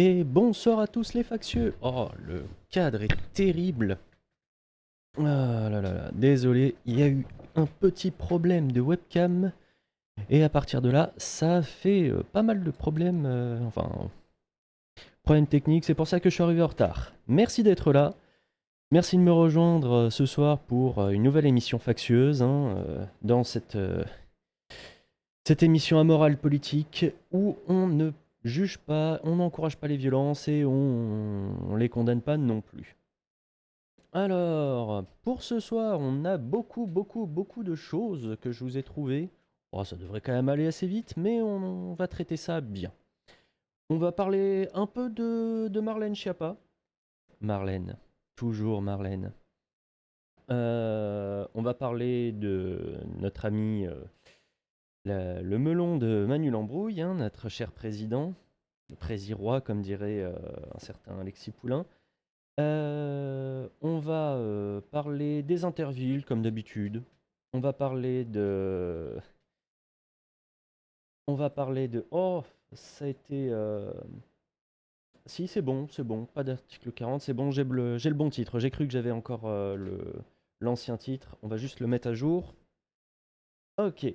Et bonsoir à tous les factieux. Oh, le cadre est terrible. Ah là là là, désolé, il y a eu un petit problème de webcam. Et à partir de là, ça a fait pas mal de problèmes. Problèmes techniques, c'est pour ça que je suis arrivé en retard. Merci d'être là. Merci de me rejoindre ce soir pour une nouvelle émission factieuse, dans cette émission amorale politique où on ne juge pas, on n'encourage pas les violences et on les condamne pas non plus. Alors, pour ce soir, on a beaucoup de choses que je vous ai trouvées. Oh, ça devrait quand même aller assez vite, mais on va traiter ça bien. On va parler un peu de Marlène Schiappa. Marlène, toujours Marlène. On va parler de notre ami le melon de Manu Lambrouille, notre cher président, le prési-roi, comme dirait un certain Alexis Poulain. On va parler des Intervilles, comme d'habitude. On va parler de... On va parler de... Oh, ça a été... Si, c'est bon, pas d'article 40, c'est bon, j'ai le bon titre. J'ai cru que j'avais encore l'ancien titre. On va juste le mettre à jour. Ok.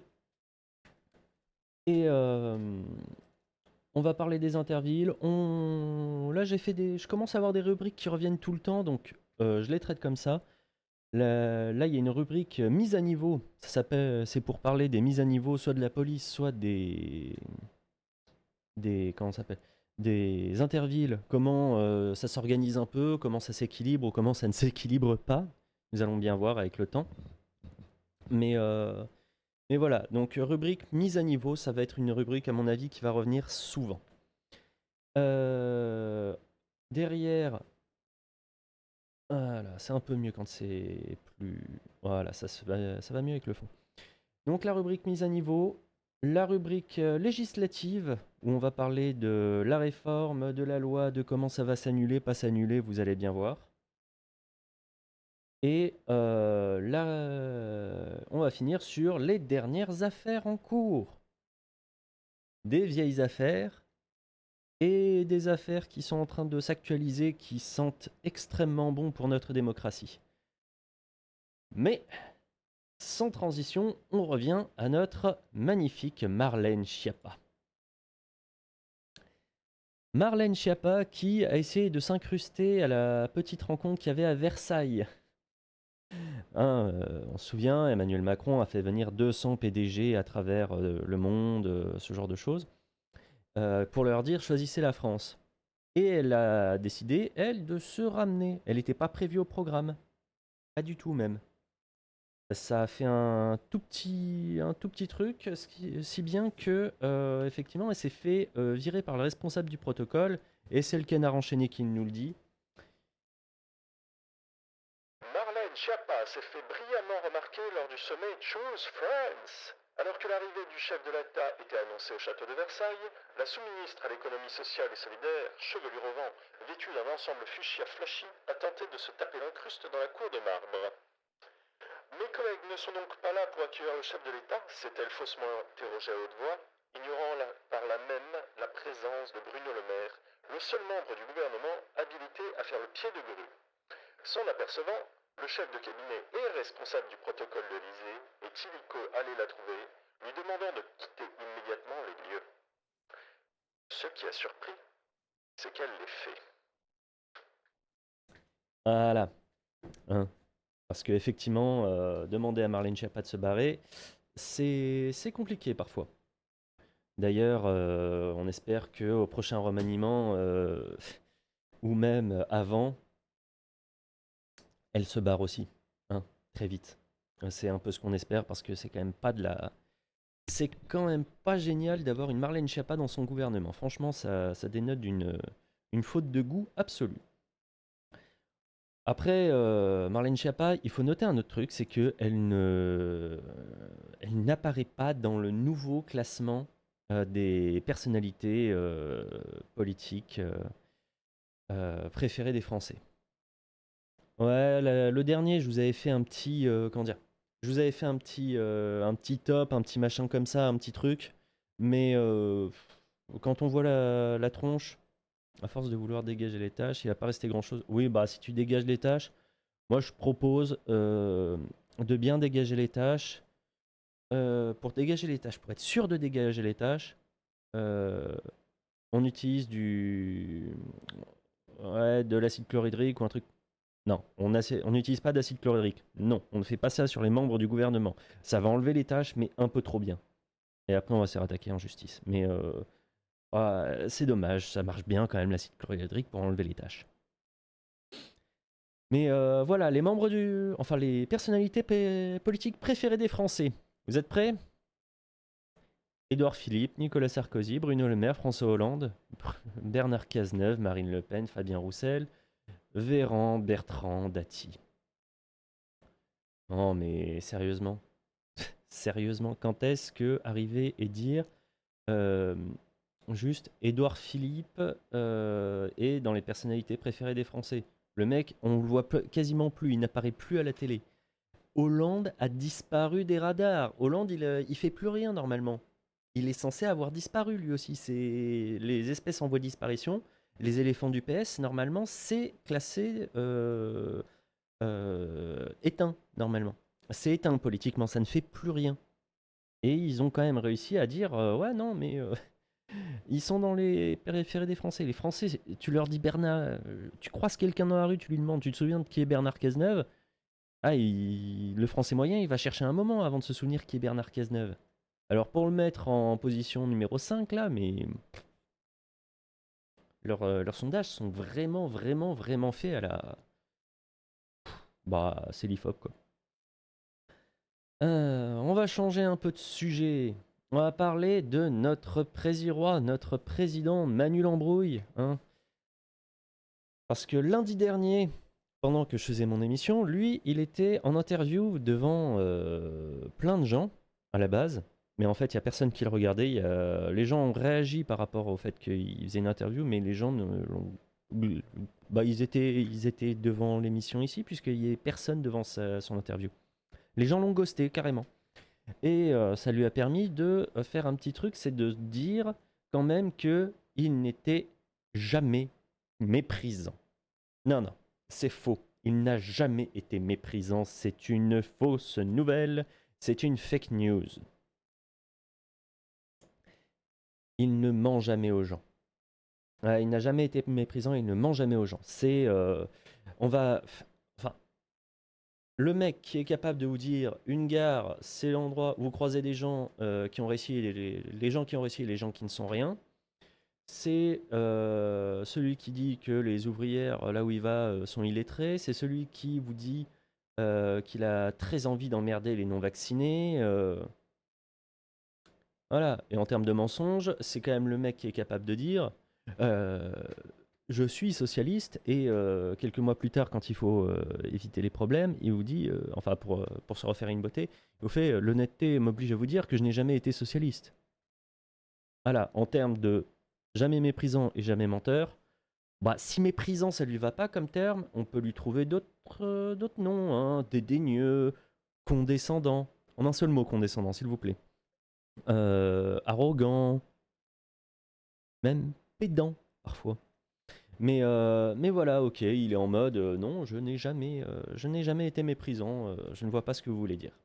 Et on va parler des Intervilles. Là, je commence à avoir des rubriques qui reviennent tout le temps, donc je les traite comme ça. Là, il y a une rubrique mise à niveau. C'est pour parler des mises à niveau, soit de la police, soit comment ça s'appelle, des intervilles. Comment ça s'organise un peu, comment ça s'équilibre ou comment ça ne s'équilibre pas. Nous allons bien voir avec le temps. Mais, euh, mais voilà, donc rubrique mise à niveau, ça va être une rubrique à mon avis qui va revenir souvent. Euh, Derrière, voilà, c'est un peu mieux quand c'est plus... Voilà, ça va mieux avec le fond. Donc la rubrique mise à niveau, la rubrique législative, où on va parler de la réforme, de la loi, de comment ça va s'annuler, pas s'annuler, vous allez bien voir. Et là, on va finir sur les dernières affaires en cours. Des vieilles affaires et des affaires qui sont en train de s'actualiser, qui sentent extrêmement bon pour notre démocratie. Mais sans transition, on revient à notre magnifique Marlène Schiappa. Marlène Schiappa qui a essayé de s'incruster à la petite rencontre qu'il y avait à Versailles. On se souvient, Emmanuel Macron a fait venir 200 PDG à travers le monde, ce genre de choses, pour leur dire choisissez la France. Et elle a décidé, elle, de se ramener. Elle n'était pas prévue au programme. Pas du tout même. Ça a fait un tout petit truc, si bien que, effectivement, elle s'est fait virer par le responsable du protocole, et c'est le canard enchaîné qui nous le dit. Marlène Schiappa s'est fait brillamment remarquer lors du sommet Choose France. Alors que l'arrivée du chef de l'État était annoncée au château de Versailles, la sous-ministre à l'économie sociale et solidaire, chevelure au vent, vêtue d'un ensemble fuchsia flashy, a tenté de se taper l'incruste dans la cour de marbre. Mes collègues ne sont donc pas là pour accueillir le chef de l'État, s'est-elle faussement interrogée à haute voix, ignorant par là même la présence de Bruno Le Maire, le seul membre du gouvernement habilité à faire le pied de grue. S'en apercevant, le chef de cabinet et responsable du protocole de l'Élysée est illico allé la trouver, lui demandant de quitter immédiatement les lieux. Ce qui a surpris, c'est qu'elle l'ait fait. Voilà. Hein. Parce qu'effectivement, demander à Marlène Schiappa de se barrer, c'est compliqué parfois. D'ailleurs, on espère qu'au prochain remaniement, ou même avant, elle se barre aussi, très vite. C'est un peu ce qu'on espère parce que c'est quand même pas de la... C'est quand même pas génial d'avoir une Marlène Schiappa dans son gouvernement. Franchement, ça dénote d'une une faute de goût absolue. Après, Marlène Schiappa, il faut noter un autre truc, c'est elle n'apparaît pas dans le nouveau classement des personnalités politiques préférées des Français. Ouais, le dernier, je vous avais fait un petit, comment dire, je vous avais fait un petit top, un petit machin comme ça, un petit truc, mais quand on voit la tronche, À force de vouloir dégager les tâches, il va pas rester grand-chose. Oui, bah si tu dégages les tâches, moi je propose de bien dégager les tâches. Pour dégager les tâches, pour être sûr de dégager les tâches, euh, on utilise de l'acide chlorhydrique ou un truc. Non, on n'utilise pas d'acide chlorhydrique. Non, on ne fait pas ça sur les membres du gouvernement. Ça va enlever les tâches, mais un peu trop bien. Et après, on va se faire attaquer en justice. Mais c'est dommage, ça marche bien quand même l'acide chlorhydrique pour enlever les tâches. Mais voilà, les personnalités politiques préférées des Français. Vous êtes prêts? Édouard Philippe, Nicolas Sarkozy, Bruno Le Maire, François Hollande, Bernard Cazeneuve, Marine Le Pen, Fabien Roussel, Véran, Bertrand, Dati. Non mais sérieusement, sérieusement, quand est-ce que arriver et dire euh, juste Édouard Philippe est dans les personnalités préférées des Français? Le mec, on le voit quasiment plus, il n'apparaît plus à la télé. Hollande a disparu des radars. Hollande, il fait plus rien normalement. Il est censé avoir disparu lui aussi. C'est les espèces en voie de disparition. Les éléphants du PS, normalement, c'est classé éteint, normalement. C'est éteint politiquement, ça ne fait plus rien. Et ils ont quand même réussi à dire ouais, non, mais ils sont dans les périphéries des Français. Les Français, tu leur dis Bernard, tu croises quelqu'un dans la rue, tu lui demandes, tu te souviens de qui est Bernard Cazeneuve? Ah, le français moyen, il va chercher un moment avant de se souvenir qui est Bernard Cazeneuve. Alors pour le mettre en position numéro 5 là, mais leurs sondages sont vraiment, vraiment, vraiment faits à la... Bah, c'est l'IFOP quoi. On va changer un peu de sujet. On va parler de notre président, notre président Manu Lambrouille. Hein. Parce que lundi dernier, pendant que je faisais mon émission, lui, il était en interview devant plein de gens à la base. Mais en fait, il n'y a personne qui le regardait. Les gens ont réagi par rapport au fait qu'il faisait une interview, mais les gens ils étaient devant l'émission ici, puisqu'il n'y avait personne devant son interview. Les gens l'ont ghosté carrément. Et ça lui a permis de faire un petit truc, c'est de dire quand même qu'il n'était jamais méprisant. Non, non, c'est faux. Il n'a jamais été méprisant. C'est une fausse nouvelle. C'est une fake news. Il ne ment jamais aux gens. Il n'a jamais été méprisant. Il ne ment jamais aux gens. On va. Enfin, le mec qui est capable de vous dire une gare, c'est l'endroit où vous croisez des gens qui ont réussi, les gens qui ont réussi et les gens qui ne sont rien. C'est celui qui dit que les ouvrières, là où il va, sont illettrées. C'est celui qui vous dit qu'il a très envie d'emmerder les non-vaccinés. Voilà. Et en termes de mensonges, c'est quand même le mec qui est capable de dire euh, je suis socialiste. Et quelques mois plus tard, quand il faut éviter les problèmes, il vous dit, enfin pour se refaire une beauté, il vous fait l'honnêteté m'oblige à vous dire que je n'ai jamais été socialiste. Voilà. En termes de jamais méprisant et jamais menteur. Bah, si méprisant ça lui va pas comme terme, on peut lui trouver d'autres noms, hein, dédaigneux, condescendant. En un seul mot, condescendant, s'il vous plaît. Arrogant, même pédant parfois. Mais voilà, ok, il est en mode non, je n'ai jamais été méprisant, je ne vois pas ce que vous voulez dire.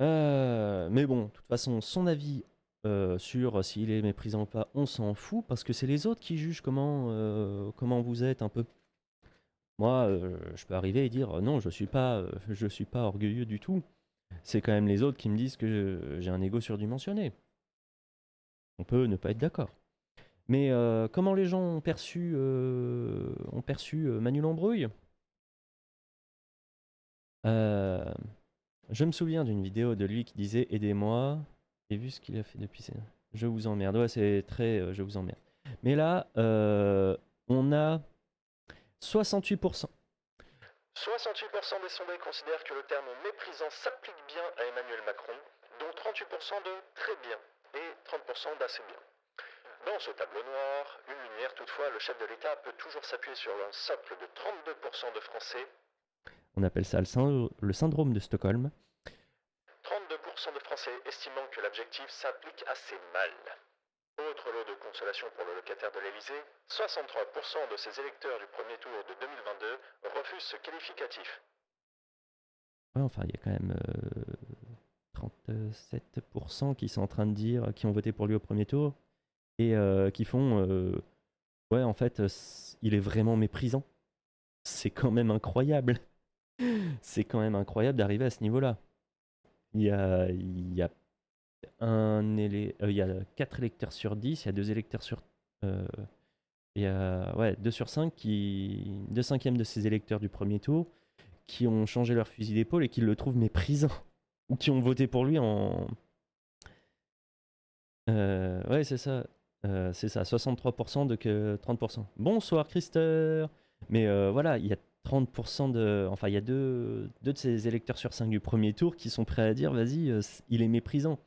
Mais bon, de toute façon, son avis sur s'il est méprisant ou pas, on s'en fout parce que c'est les autres qui jugent comment vous êtes un peu. Moi, je peux arriver et dire non, je suis pas orgueilleux du tout. C'est quand même les autres qui me disent que j'ai un ego surdimensionné. On peut ne pas être d'accord. Mais comment les gens ont perçu Manu Lambrouille? Euh, Je me souviens d'une vidéo de lui qui disait aidez-moi. J'ai vu ce qu'il a fait depuis. Je vous emmerde. Ouais, c'est très je vous emmerde. Mais là, on a 68%. 68% des sondés considèrent que le terme méprisant s'applique bien à Emmanuel Macron, dont 38% de très bien et 30% d'assez bien. Dans ce tableau noir, une lumière toutefois, le chef de l'État peut toujours s'appuyer sur un socle de 32% de Français. On appelle ça le syndrome de Stockholm. 32% de Français estimant que l'adjectif s'applique assez mal. Autre lot de consolation pour le locataire de l'Élysée, 63% de ses électeurs du premier tour de 2022 refusent ce qualificatif. Ouais, enfin, il y a quand même 37% qui sont en train de dire, qui ont voté pour lui au premier tour, et qui font, ouais, en fait, il est vraiment méprisant. C'est quand même incroyable. C'est quand même incroyable d'arriver à ce niveau-là. Il y a il y a 4 électeurs sur 10, il y a 2 électeurs sur... il y a ouais, 2 sur 5 qui... 2 cinquièmes de ces électeurs du premier tour qui ont changé leur fusil d'épaule et qui le trouvent méprisant. Ou qui ont voté pour lui en... ouais, c'est ça. C'est ça, 63% de que 30%. Bonsoir, Christer. Mais voilà, il y a 30% de... Enfin, il y a 2 de ces électeurs sur 5 du premier tour qui sont prêts à dire, vas-y, il est méprisant.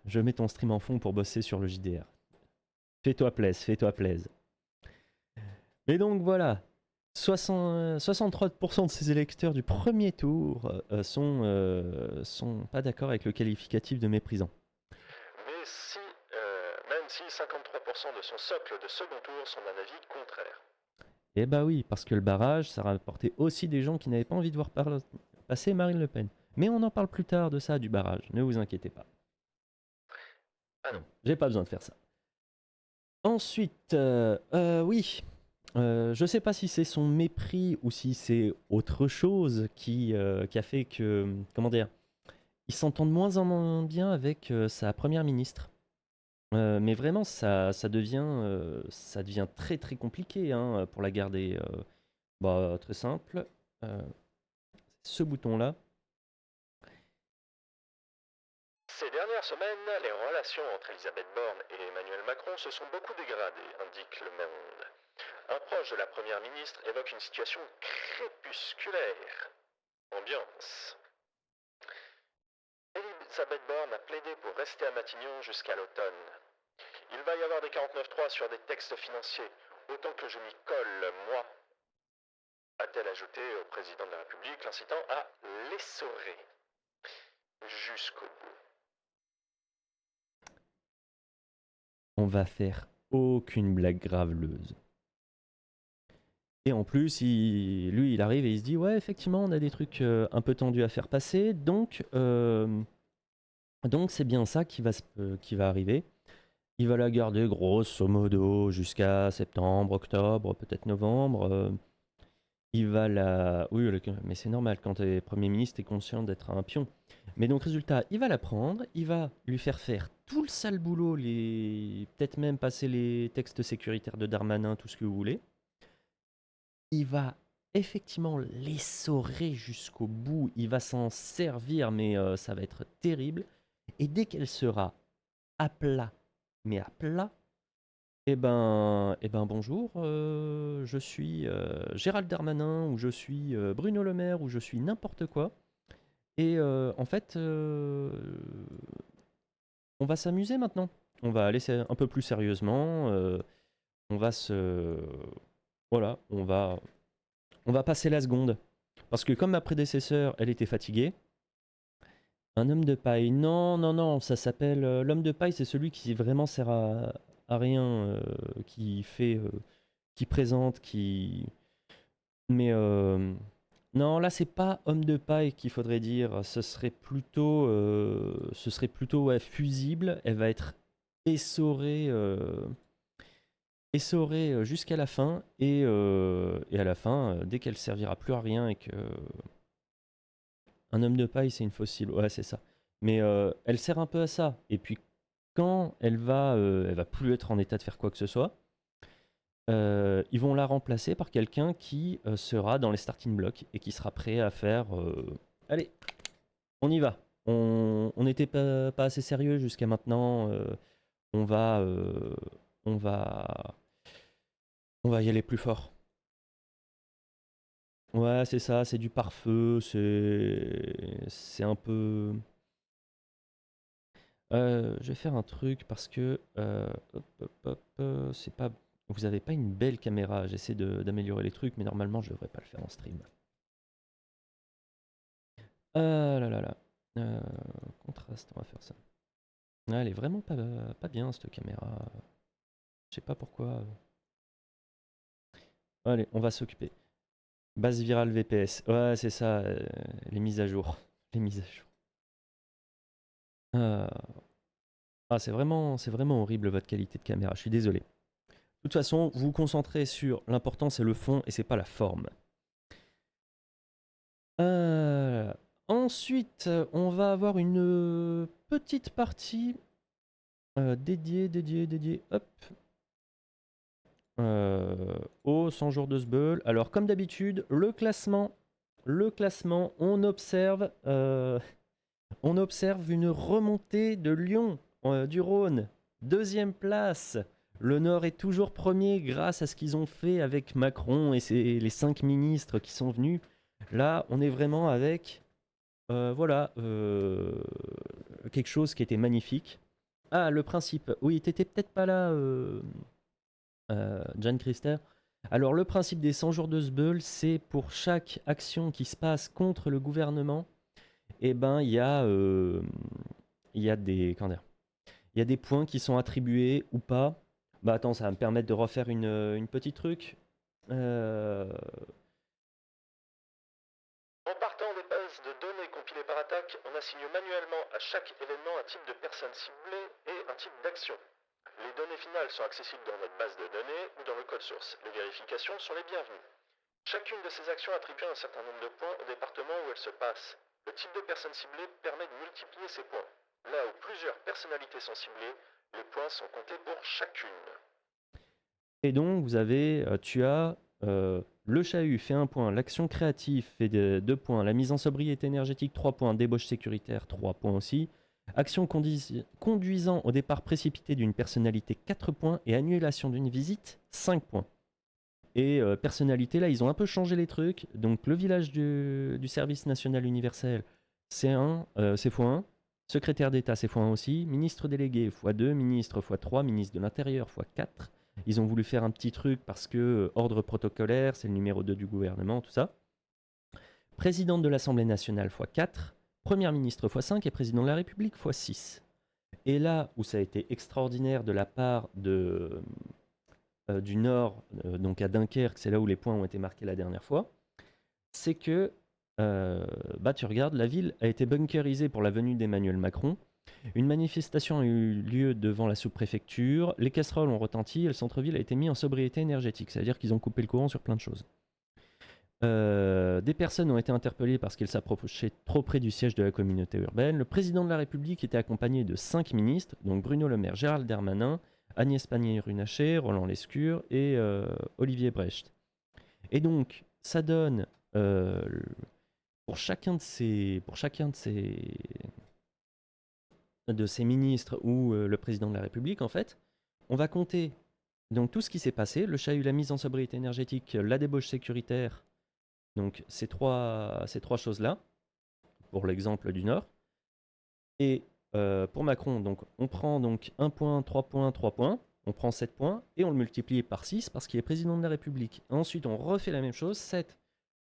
Je mets ton stream en fond pour bosser sur le JDR. Fais-toi plaise, fais-toi plaise. Mais donc voilà, 63% de ces électeurs du premier tour sont pas d'accord avec le qualificatif de méprisant. Mais même si 53% de son socle de second tour sont d'un avis contraire. Eh bah oui, parce que le barrage, ça rapportait aussi des gens qui n'avaient pas envie de voir passer Marine Le Pen. Mais on en parle plus tard de ça, du barrage, ne vous inquiétez pas. Ah non. J'ai pas besoin de faire ça. Ensuite, oui, je sais pas si c'est son mépris ou si c'est autre chose qui a fait que, comment dire, il s'entend de moins en moins bien avec sa première ministre. Mais vraiment, ça devient très très compliqué hein, pour la garder. Bah, très simple. Ce bouton-là. Ces dernières semaines, les relations entre Elisabeth Borne et Emmanuel Macron se sont beaucoup dégradées, indique Le Monde. Un proche de la première ministre évoque une situation crépusculaire. Ambiance. Elisabeth Borne a plaidé pour rester à Matignon jusqu'à l'automne. Il va y avoir des 49.3 sur des textes financiers, autant que je m'y colle, moi, a-t-elle ajouté au président de la République, l'incitant à l'essorer jusqu'au bout. On va faire aucune blague graveleuse. Et en plus, lui, il arrive et il se dit ouais, effectivement, on a des trucs un peu tendus à faire passer, donc c'est bien ça qui va arriver. Il va la garder grosso modo jusqu'à septembre, octobre, peut-être novembre. Il va la... Oui, mais c'est normal, quand tu es Premier ministre, tu es conscient d'être un pion. Mais donc, résultat, il va la prendre, il va lui faire tout le sale boulot, peut-être même passer les textes sécuritaires de Darmanin, tout ce que vous voulez. Il va effectivement l'essorer jusqu'au bout, il va s'en servir, mais ça va être terrible. Et dès qu'elle sera à plat, mais à plat, bonjour, je suis Gérald Darmanin, ou je suis Bruno Le Maire, ou je suis n'importe quoi. Et en fait, on va s'amuser maintenant. On va aller un peu plus sérieusement. On va se... Voilà, on va passer la seconde. Parce que comme ma prédécesseur, elle était fatiguée, un homme de paille, non, non, non, ça s'appelle... l'homme de paille, c'est celui qui vraiment sert à rien, qui fait... qui présente, qui... Mais non, là, c'est pas homme de paille qu'il faudrait dire. Ce serait plutôt ouais, fusible. Elle va être essorée, jusqu'à la fin. Et à la fin, dès qu'elle servira plus à rien et que un homme de paille, c'est une fossile. Ouais, c'est ça. Mais elle sert un peu à ça. Et puis quand elle va plus être en état de faire quoi que ce soit. Ils vont la remplacer par quelqu'un qui sera dans les starting blocks et qui sera prêt à faire allez, on y va. On n'était pas assez sérieux jusqu'à maintenant. On va, euh, on va, on va y aller plus fort. Ouais, c'est ça, c'est du pare-feu, c'est un peu. Je vais faire un truc parce que hop, hop, hop, c'est pas. Vous avez pas une belle caméra. J'essaie d'améliorer les trucs, mais normalement je devrais pas le faire en stream. Ah là là là. Contraste, on va faire ça. Ouais, elle est vraiment pas bien cette caméra. Je sais pas pourquoi. Allez, on va s'occuper. Base virale VPS. Ouais, c'est ça, les mises à jour. Les mises à jour. Euh, Ah, c'est vraiment horrible votre qualité de caméra, je suis désolé. De toute façon, vous vous concentrez sur l'important, c'est le fond et c'est pas la forme. Euh, Ensuite, on va avoir une petite partie dédiée, hop, aux 100 jours de Sbeul. Alors, comme d'habitude, le classement, on observe une remontée de Lyon, du Rhône. Deuxième place. Le Nord est toujours premier grâce à ce qu'ils ont fait avec Macron et les 5 ministres qui sont venus. Là, on est vraiment avec voilà, quelque chose qui était magnifique. Ah, le principe. Oui, t'étais peut-être pas là, John Christer. Alors, le principe des 100 jours de Sbeul, c'est pour chaque action qui se passe contre le gouvernement, eh ben, il y a des, comment dire, il y a des points qui sont attribués ou pas. Bah attends, ça va me permettre de refaire une petite truc. Euh, En partant des bases de données compilées par attaque, on assigne manuellement à chaque événement un type de personne ciblée et un type d'action. Les données finales sont accessibles dans notre base de données ou dans le code source. Les vérifications sont les bienvenues. Chacune de ces actions attribue un certain nombre de points au département où elles se passent. Le type de personne ciblée permet de multiplier ces points. Là où plusieurs personnalités sont ciblées, les points sont comptés pour chacune. et donc, tu as le chahut fait 1 point, l'action créative fait 2 points, la mise en sobriété énergétique 3 points, débauche sécuritaire 3 points aussi, action conduisant au départ précipité d'une personnalité 4 points et annulation d'une visite 5 points. Et personnalité, là, ils ont un peu changé les trucs. Donc, le village du service national universel, c'est x1. Secrétaire d'État, c'est x1 aussi. Ministre délégué, x2. Ministre, x3. Ministre de l'Intérieur, x4. Ils ont voulu faire un petit truc parce que ordre protocolaire, c'est le numéro 2 du gouvernement, tout ça. Présidente de l'Assemblée nationale, x4. Première ministre, x5. Et président de la République, x6. Et là où ça a été extraordinaire de la part du Nord, donc à Dunkerque, c'est là où les points ont été marqués la dernière fois, c'est que tu regardes, la ville a été bunkerisée pour la venue d'Emmanuel Macron. Une manifestation a eu lieu devant la sous-préfecture, les casseroles ont retenti et le centre-ville a été mis en sobriété énergétique, c'est-à-dire qu'ils ont coupé le courant sur plein de choses. Des personnes ont été interpellées parce qu'elles s'approchaient trop près du siège de la communauté urbaine. Le président de la République était accompagné de 5 ministres, donc Bruno Le Maire, Gérald Darmanin, Agnès Pannier-Runacher, Roland Lescure et Olivier Brecht. Et donc, ça donne pour chacun de ces ministres ou le président de la République, en fait, on va compter donc tout ce qui s'est passé, le chahut, la mise en sobriété énergétique, la débauche sécuritaire, donc ces trois choses-là, pour l'exemple du Nord. Et pour Macron, donc, on prend donc 1 point, 3 points, 3 points, on prend 7 points et on le multiplie par 6 parce qu'il est président de la République. Ensuite, on refait la même chose, 7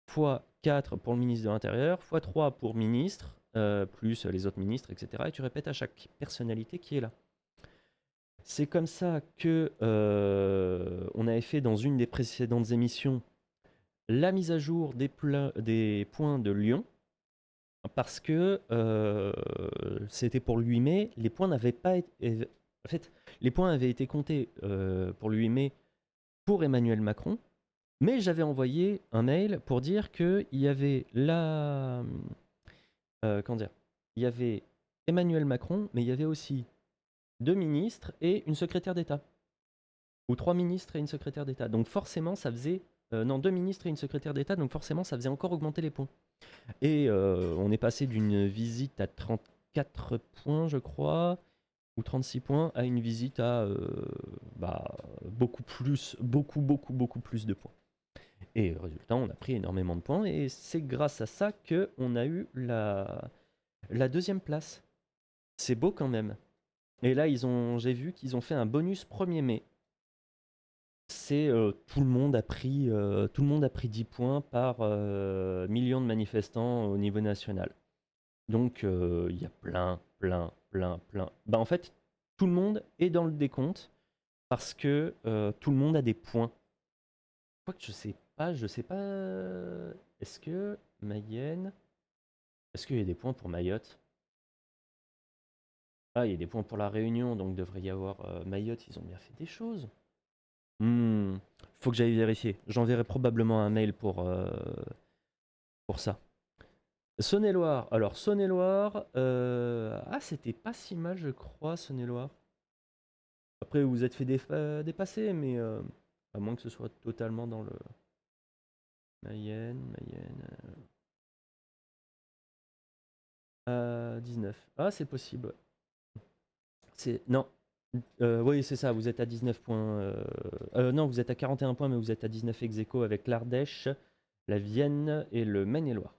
fois 4 pour le ministre de l'Intérieur, fois 3 pour ministre, plus les autres ministres, etc. Et tu répètes à chaque personnalité qui est là. C'est comme ça que on avait fait dans une des précédentes émissions la mise à jour des points de Lyon, parce que c'était pour le 8 mai, les points n'avaient pas été... En fait, les points avaient été comptés pour le 8 mai pour Emmanuel Macron, mais j'avais envoyé un mail pour dire qu'il y avait comment dire, il y avait Emmanuel Macron, mais il y avait aussi 2 ministres et une secrétaire d'État. Ou 3 ministres et une secrétaire d'État. Donc forcément, ça faisait... non, 2 ministres et une secrétaire d'État, donc forcément, ça faisait encore augmenter les points. Et on est passé d'une visite à 34 points, je crois, ou 36 points, à une visite à beaucoup plus de points. Et résultat, on a pris énormément de points, et c'est grâce à ça qu'on a eu la deuxième place. C'est beau quand même. Et là, j'ai vu qu'ils ont fait un bonus 1er mai. C'est tout le monde a pris 10 points par million de manifestants au niveau national. Donc il y a plein plein, plein. Bah, en fait, tout le monde est dans le décompte parce que tout le monde a des points. Je crois que je sais pas. Est-ce que Mayenne. Est-ce qu'il y a des points pour Mayotte? Ah, il y a des points pour la Réunion, donc devrait y avoir Mayotte, ils ont bien fait des choses. Hmm, faut que j'aille vérifier. J'enverrai probablement un mail pour ça. Saône-et-Loire. Alors, Saône-et-Loire. Ah, c'était pas si mal, je crois, Saône-et-Loire. Après, vous vous êtes fait dépasser, mais à moins que ce soit totalement dans le. Mayenne. 19. Ah, c'est possible. Ouais. Non. Oui, c'est ça, vous êtes à 19 points. Non, vous êtes à 41 points, mais vous êtes à 19 ex aequo avec l'Ardèche, la Vienne et le Maine-et-Loire.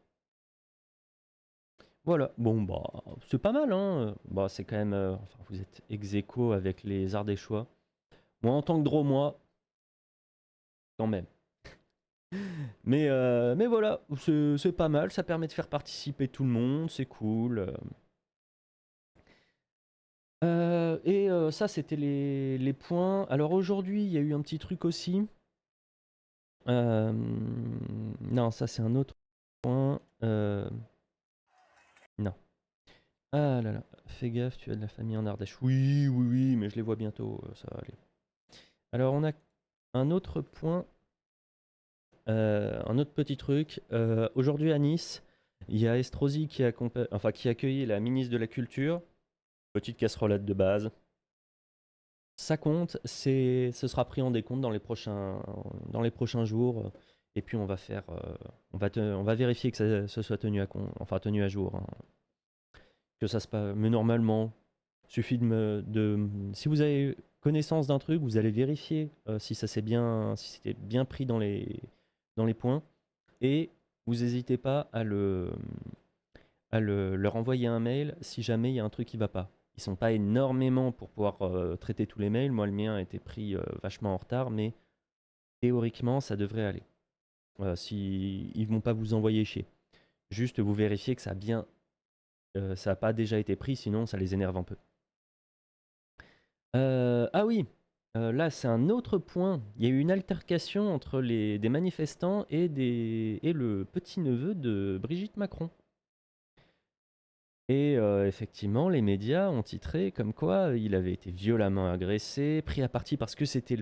Voilà, bon, bah, c'est pas mal, hein. Bah, c'est quand même. Enfin, vous êtes ex aequo avec les Ardéchois. Moi, en tant que Drômois, quand même. Mais voilà, c'est pas mal, ça permet de faire participer tout le monde, c'est cool. Ça, c'était les points. Alors aujourd'hui, il y a eu un petit truc aussi. Non, ça, c'est un autre point. Non. Ah là là, fais gaffe, tu as de la famille en Ardèche. Oui, oui, oui, mais je les vois bientôt, ça va aller. Alors, on a un autre point, un autre petit truc. Aujourd'hui à Nice, il y a Estrosi qui a accueilli la ministre de la Culture. Petite casserolade de base. Ça compte, ce sera pris en décompte dans les prochains jours. Et puis on va faire, on va vérifier que ça, ce soit tenu à jour, hein. Que ça se passe. Mais normalement, suffit si vous avez connaissance d'un truc, vous allez vérifier si si c'était bien pris dans les points. Et vous n'hésitez pas leur envoyer un mail si jamais il y a un truc qui va pas. Ils sont pas énormément pour pouvoir traiter tous les mails. Moi, le mien a été pris vachement en retard, mais théoriquement, ça devrait aller. Si ils vont pas vous envoyer chier. Juste vous vérifiez que ça a pas déjà été pris, sinon ça les énerve un peu. Ah oui, là c'est un autre point. Il y a eu une altercation entre des manifestants et le petit-neveu de Brigitte Macron. Et effectivement, les médias ont titré comme quoi il avait été violemment agressé, pris à partie parce que c'était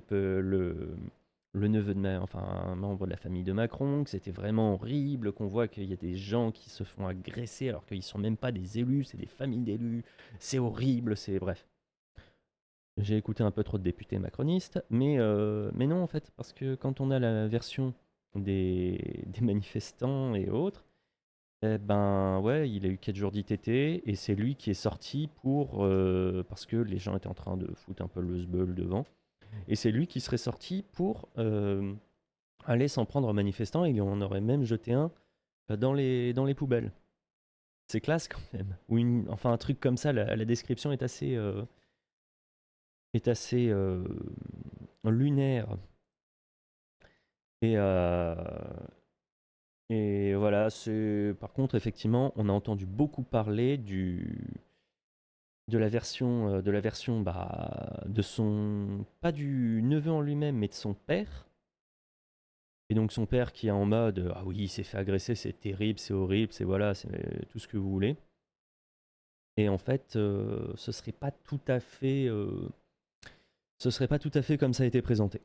le neveu enfin un membre de la famille de Macron, que c'était vraiment horrible, qu'on voit qu'il y a des gens qui se font agresser alors qu'ils sont même pas des élus, c'est des familles d'élus, c'est horrible, c'est bref. J'ai écouté un peu trop de députés macronistes, mais non en fait, parce que quand on a la version des manifestants et autres, eh ben ouais, il a eu 4 jours d'ITT et c'est lui qui est sorti parce que les gens étaient en train de foutre un peu le sbeul devant. Et c'est lui qui serait sorti pour aller s'en prendre aux manifestants. Il en aurait même jeté un dans les poubelles. C'est classe quand même. Enfin un truc comme ça, la description est assez lunaire. Et, euh, et voilà, par contre, effectivement, on a entendu beaucoup parler de la version bah, pas du neveu en lui-même, mais de son père. Et donc son père qui est en mode ah oui, il s'est fait agresser, c'est terrible, c'est horrible, c'est voilà, c'est tout ce que vous voulez. Et en fait, ce serait pas tout à fait comme ça a été présenté.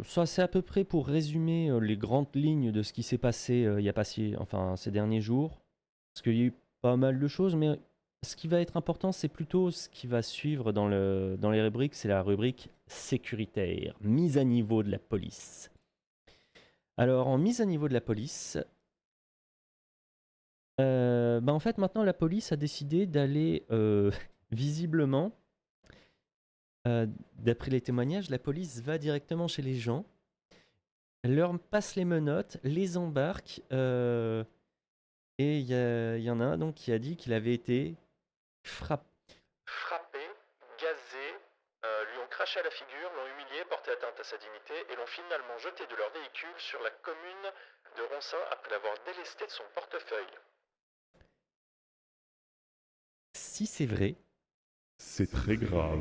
Ça, c'est à peu près pour résumer les grandes lignes de ce qui s'est passé il y a pas enfin, ces derniers jours. Parce qu'il y a eu pas mal de choses, mais ce qui va être important, c'est plutôt ce qui va suivre dans les rubriques, c'est la rubrique sécuritaire, mise à niveau de la police. Alors, en mise à niveau de la police, bah en fait, maintenant, la police a décidé d'aller, visiblement, d'après les témoignages, la police va directement chez les gens, elle leur passe les menottes, les embarque, et il y en a un donc qui a dit qu'il avait été frappé. Frappés, gazés, lui ont craché à la figure, l'ont humilié, porté atteinte à sa dignité et l'ont finalement jeté de leur véhicule sur la commune de Ronsin après l'avoir délesté de son portefeuille. si c'est vrai, C'est très grave.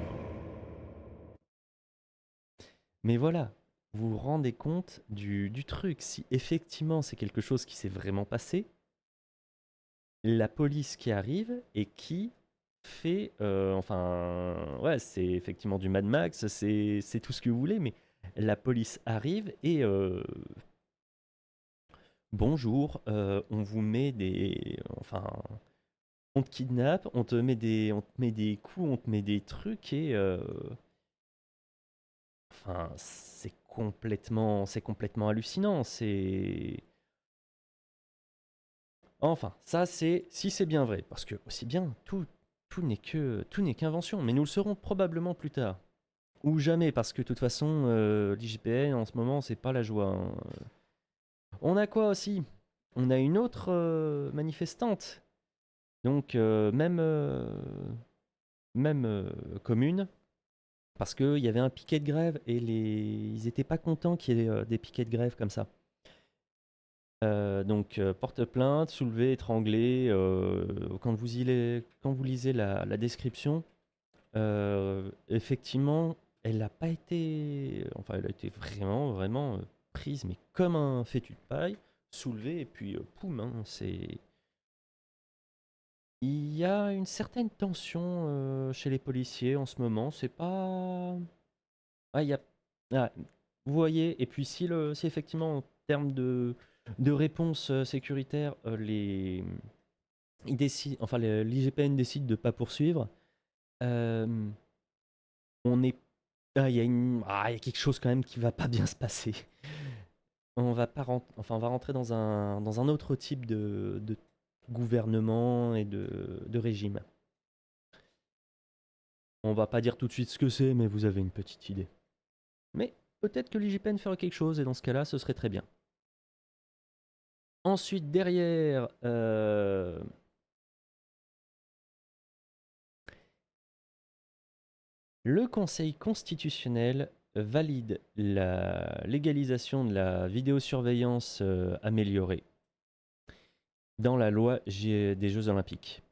mais voilà, vous vous rendez compte du truc. Si effectivement c'est quelque chose qui s'est vraiment passé, la police qui arrive et qui fait, enfin, ouais, c'est effectivement du Mad Max, c'est tout ce que vous voulez, mais la police arrive et bonjour, on vous met des, enfin, on te kidnappe, on te met des coups, on te met des trucs et, enfin, c'est complètement hallucinant, c'est. Enfin, ça c'est si c'est bien vrai, parce que aussi bien tout n'est qu'invention, mais nous le saurons probablement plus tard. Ou jamais, parce que de toute façon, l'IGPN en ce moment, c'est pas la joie, hein. On a quoi aussi? On a une autre manifestante, donc même commune, parce qu'il y avait un piquet de grève et ils n'étaient pas contents qu'il y ait des piquets de grève comme ça. Donc porte-plainte, soulevé, étranglé. Quand vous lisez la description, effectivement, elle n'a pas été, enfin, elle a été vraiment prise, mais comme un fétu de paille, soulevée et puis poum, hein, c'est. Il y a une certaine tension chez les policiers en ce moment. C'est pas. Ah, il y a. Ah, vous voyez, et puis si effectivement en termes de réponse sécuritaire, enfin, l'IGPN décide de ne pas poursuivre, euh, on est. Il y a quelque chose quand même qui va pas bien se passer. On va pas enfin, on va rentrer dans un autre type de gouvernement et de régime. On va pas dire tout de suite ce que c'est, mais vous avez une petite idée. Mais peut-être que l'IGPN fera quelque chose, et dans ce cas-là, ce serait très bien. Ensuite, derrière, le Conseil constitutionnel valide la légalisation de la vidéosurveillance améliorée dans la loi des Jeux Olympiques.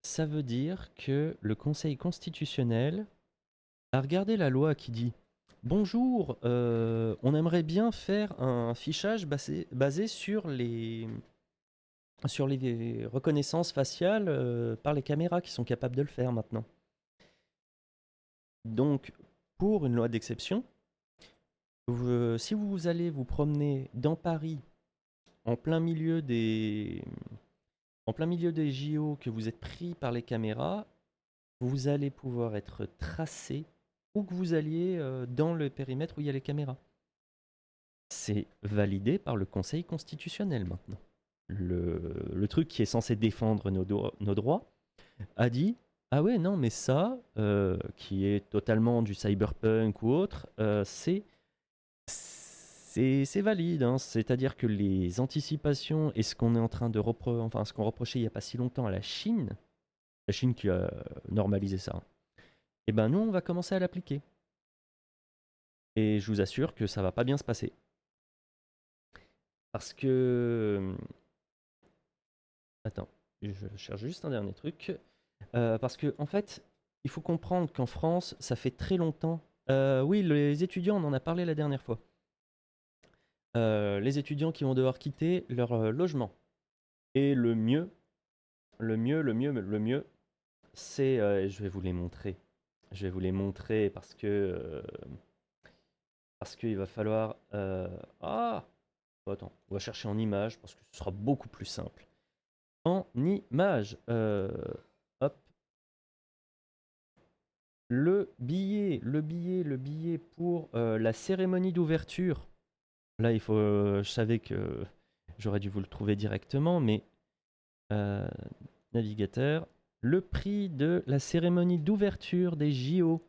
Ça veut dire que le Conseil constitutionnel a regardé la loi qui dit bonjour, on aimerait bien faire un fichage basé sur les reconnaissances faciales par les caméras qui sont capables de le faire maintenant. Donc, pour une loi d'exception, si vous allez vous promener dans Paris en plein milieu des JO, que vous êtes pris par les caméras, vous allez pouvoir être tracé où que vous alliez dans le périmètre où il y a les caméras. C'est validé par le Conseil constitutionnel maintenant. Le truc qui est censé défendre nos droits a dit ah ouais, non, mais ça, qui est totalement du cyberpunk ou autre, c'est valide, hein. C'est-à-dire que les anticipations et ce qu'on est en train de ce qu'on reprochait il n'y a pas si longtemps à la Chine qui a normalisé ça, et ben nous on va commencer à l'appliquer. Et je vous assure que ça va pas bien se passer. Parce que. Attends, je cherche juste un dernier truc. Parce que en fait, il faut comprendre qu'en France, ça fait très longtemps. Oui, les étudiants, on en a parlé la dernière fois. Les étudiants qui vont devoir quitter leur logement. Et le mieux, c'est, je vais vous les montrer. Je vais vous les montrer parce qu'il va falloir. Attends, on va chercher en image parce que ce sera beaucoup plus simple. En image, hop. Le billet pour la cérémonie d'ouverture. Là, je savais que j'aurais dû vous le trouver directement, mais navigateur. Le prix de la cérémonie d'ouverture des JO.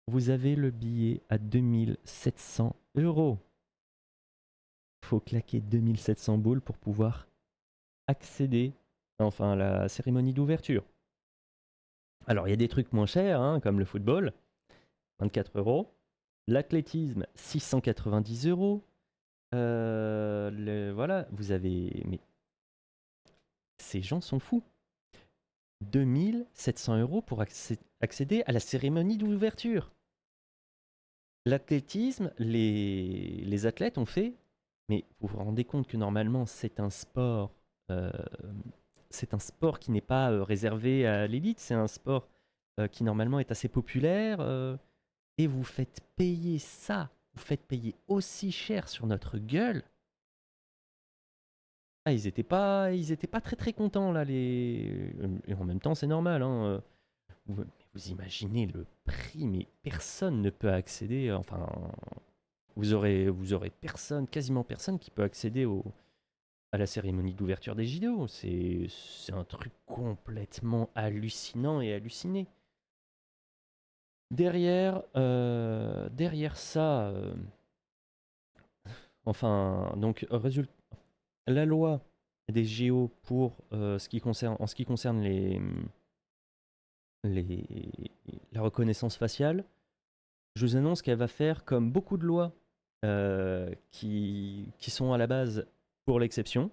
Vous avez le billet à 2700 €. Faut claquer 2700 boules pour pouvoir accéder à la cérémonie d'ouverture. Alors, il y a des trucs moins chers, hein, comme le football, 24 €. L'athlétisme, 690 €. Voilà, vous avez. Mais ces gens sont fous. 2 700 € pour accéder à la cérémonie d'ouverture. L'athlétisme, les athlètes ont fait, mais vous vous rendez compte que normalement euh, c'est un sport qui n'est pas réservé à l'élite, c'est un sport qui normalement est assez populaire, et vous faites payer ça, vous faites payer aussi cher sur notre gueule. Ah, ils étaient pas très très contents là, et en même temps c'est normal, hein. Mais vous imaginez le prix, mais personne ne peut accéder. Enfin, vous aurez personne, quasiment personne qui peut accéder à la cérémonie d'ouverture des JO. C'est un truc complètement hallucinant et halluciné. Derrière ça, enfin, donc, résultat, la loi des JO en ce qui concerne les, la reconnaissance faciale, je vous annonce qu'elle va faire comme beaucoup de lois qui sont à la base pour l'exception,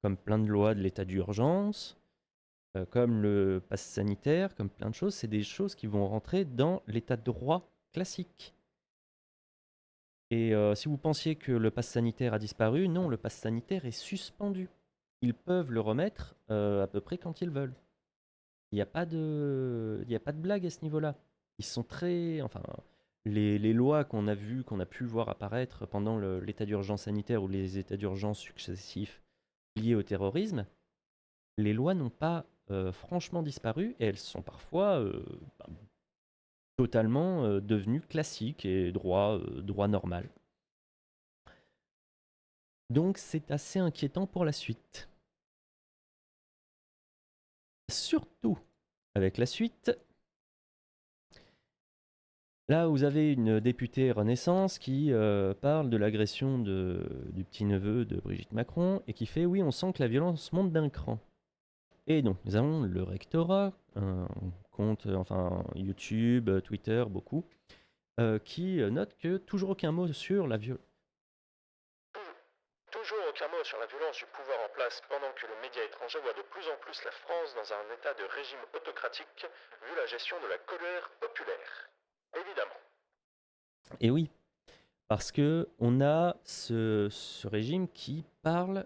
comme plein de lois de l'état d'urgence, comme le pass sanitaire, comme plein de choses. C'est des choses qui vont rentrer dans l'état de droit classique. Et si vous pensiez que le pass sanitaire a disparu, non, le pass sanitaire est suspendu. Ils peuvent le remettre à peu près quand ils veulent. Il n'y a pas de blague à ce niveau-là. Ils sont très, enfin, les lois qu'on a vues, qu'on a pu voir apparaître pendant l'état d'urgence sanitaire ou les états d'urgence successifs liés au terrorisme, les lois n'ont pas franchement disparu et elles sont parfois bah, totalement devenues classiques et droit normal. Donc c'est assez inquiétant pour la suite. Surtout avec la suite. Là, vous avez une députée Renaissance qui parle de l'agression du petit-neveu de Brigitte Macron et qui fait « Oui, on sent que la violence monte d'un cran ». Et donc, nous avons le rectorat, un compte, enfin YouTube, Twitter, beaucoup, qui note que toujours aucun mot sur la violence. Toujours aucun mot sur la violence du pouvoir en place pendant que le média étranger voit de plus en plus la France dans un état de régime autocratique vu la gestion de la colère populaire. Évidemment. Et oui, parce que on a ce régime qui parle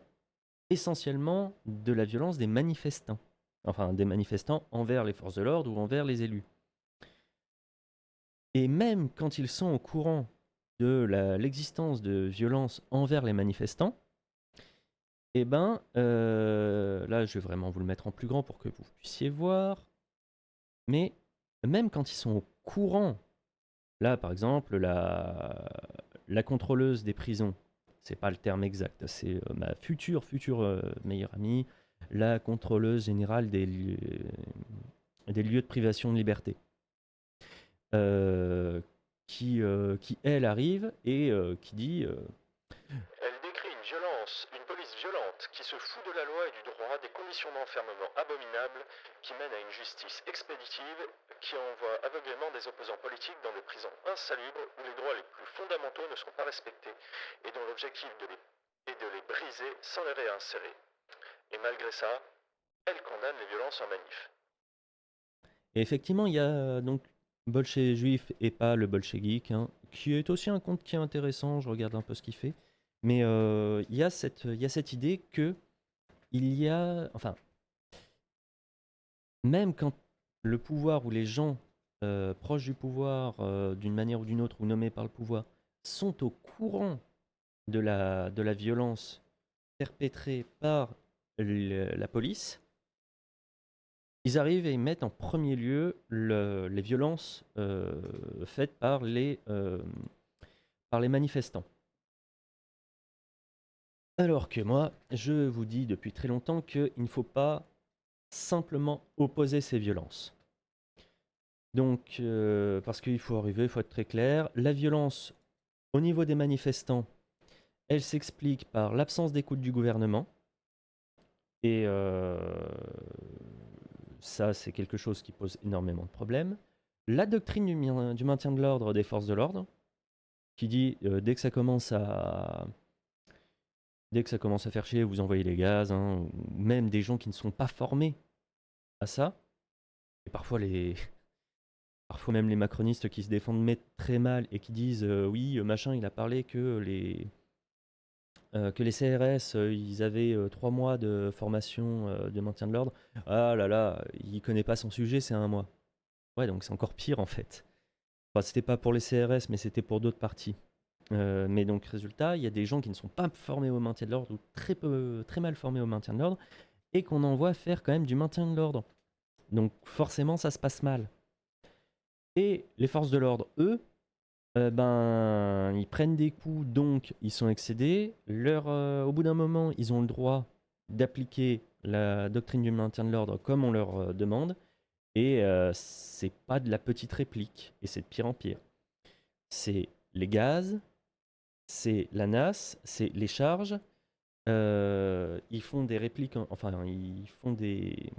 essentiellement de la violence des manifestants. Enfin, des manifestants envers les forces de l'ordre ou envers les élus. Et même quand ils sont au courant de l'existence de violences envers les manifestants, eh ben, là je vais vraiment vous le mettre en plus grand pour que vous puissiez voir, mais même quand ils sont au courant, là par exemple, la contrôleuse des prisons, c'est pas le terme exact, c'est ma future meilleure amie, la contrôleuse générale des lieux de privation de liberté. Qui elle arrive et qui dit Elle décrit une police violente qui se fout de la loi et du droit, des conditions d'enfermement abominables qui mènent à une justice expéditive qui envoie aveuglément des opposants politiques dans des prisons insalubres où les droits les plus fondamentaux ne sont pas respectés et dont l'objectif est de les briser sans les réinsérer. Et malgré ça, elle condamne les violences en manif. et effectivement il y a donc Bolché Juif et pas le Bolché Geek, hein, qui est aussi un compte qui est intéressant, je regarde un peu ce qu'il fait, mais il y a cette idée que enfin, même quand le pouvoir ou les gens proches du pouvoir, d'une manière ou d'une autre, ou nommés par le pouvoir, sont au courant de la violence perpétrée par la police, ils arrivent et ils mettent en premier lieu les violences faites par les manifestants. Alors que moi, je vous dis depuis très longtemps qu'il ne faut pas simplement opposer ces violences. Donc, parce qu'il faut être très clair, la violence au niveau des manifestants, elle s'explique par l'absence d'écoute du gouvernement. Et ça, c'est quelque chose qui pose énormément de problèmes. La doctrine du maintien de l'ordre des forces de l'ordre, qui dit dès que ça commence à faire chier, vous envoyez les gaz, hein, ou même des gens qui ne sont pas formés à ça, et parfois même les macronistes qui se défendent mais très mal et qui disent oui, machin, il a parlé que les CRS, ils avaient 3 mois de formation de maintien de l'ordre. Ah là là, il connaît pas son sujet, c'est 1 mois. Ouais, donc c'est encore pire en fait. Enfin, c'était pas pour les CRS, mais c'était pour d'autres parties. Mais donc, résultat, il y a des gens qui ne sont pas formés au maintien de l'ordre ou très mal formés au maintien de l'ordre et qu'on envoie faire quand même du maintien de l'ordre. Donc, forcément, ça se passe mal. Et les forces de l'ordre, eux, ils prennent des coups, donc ils sont excédés. Au bout d'un moment, ils ont le droit d'appliquer la doctrine du maintien de l'ordre comme on leur demande. Et c'est pas de la petite réplique, et c'est de pire en pire. C'est les gaz, c'est la NAS, c'est les charges. Ils font des répliques, ils font des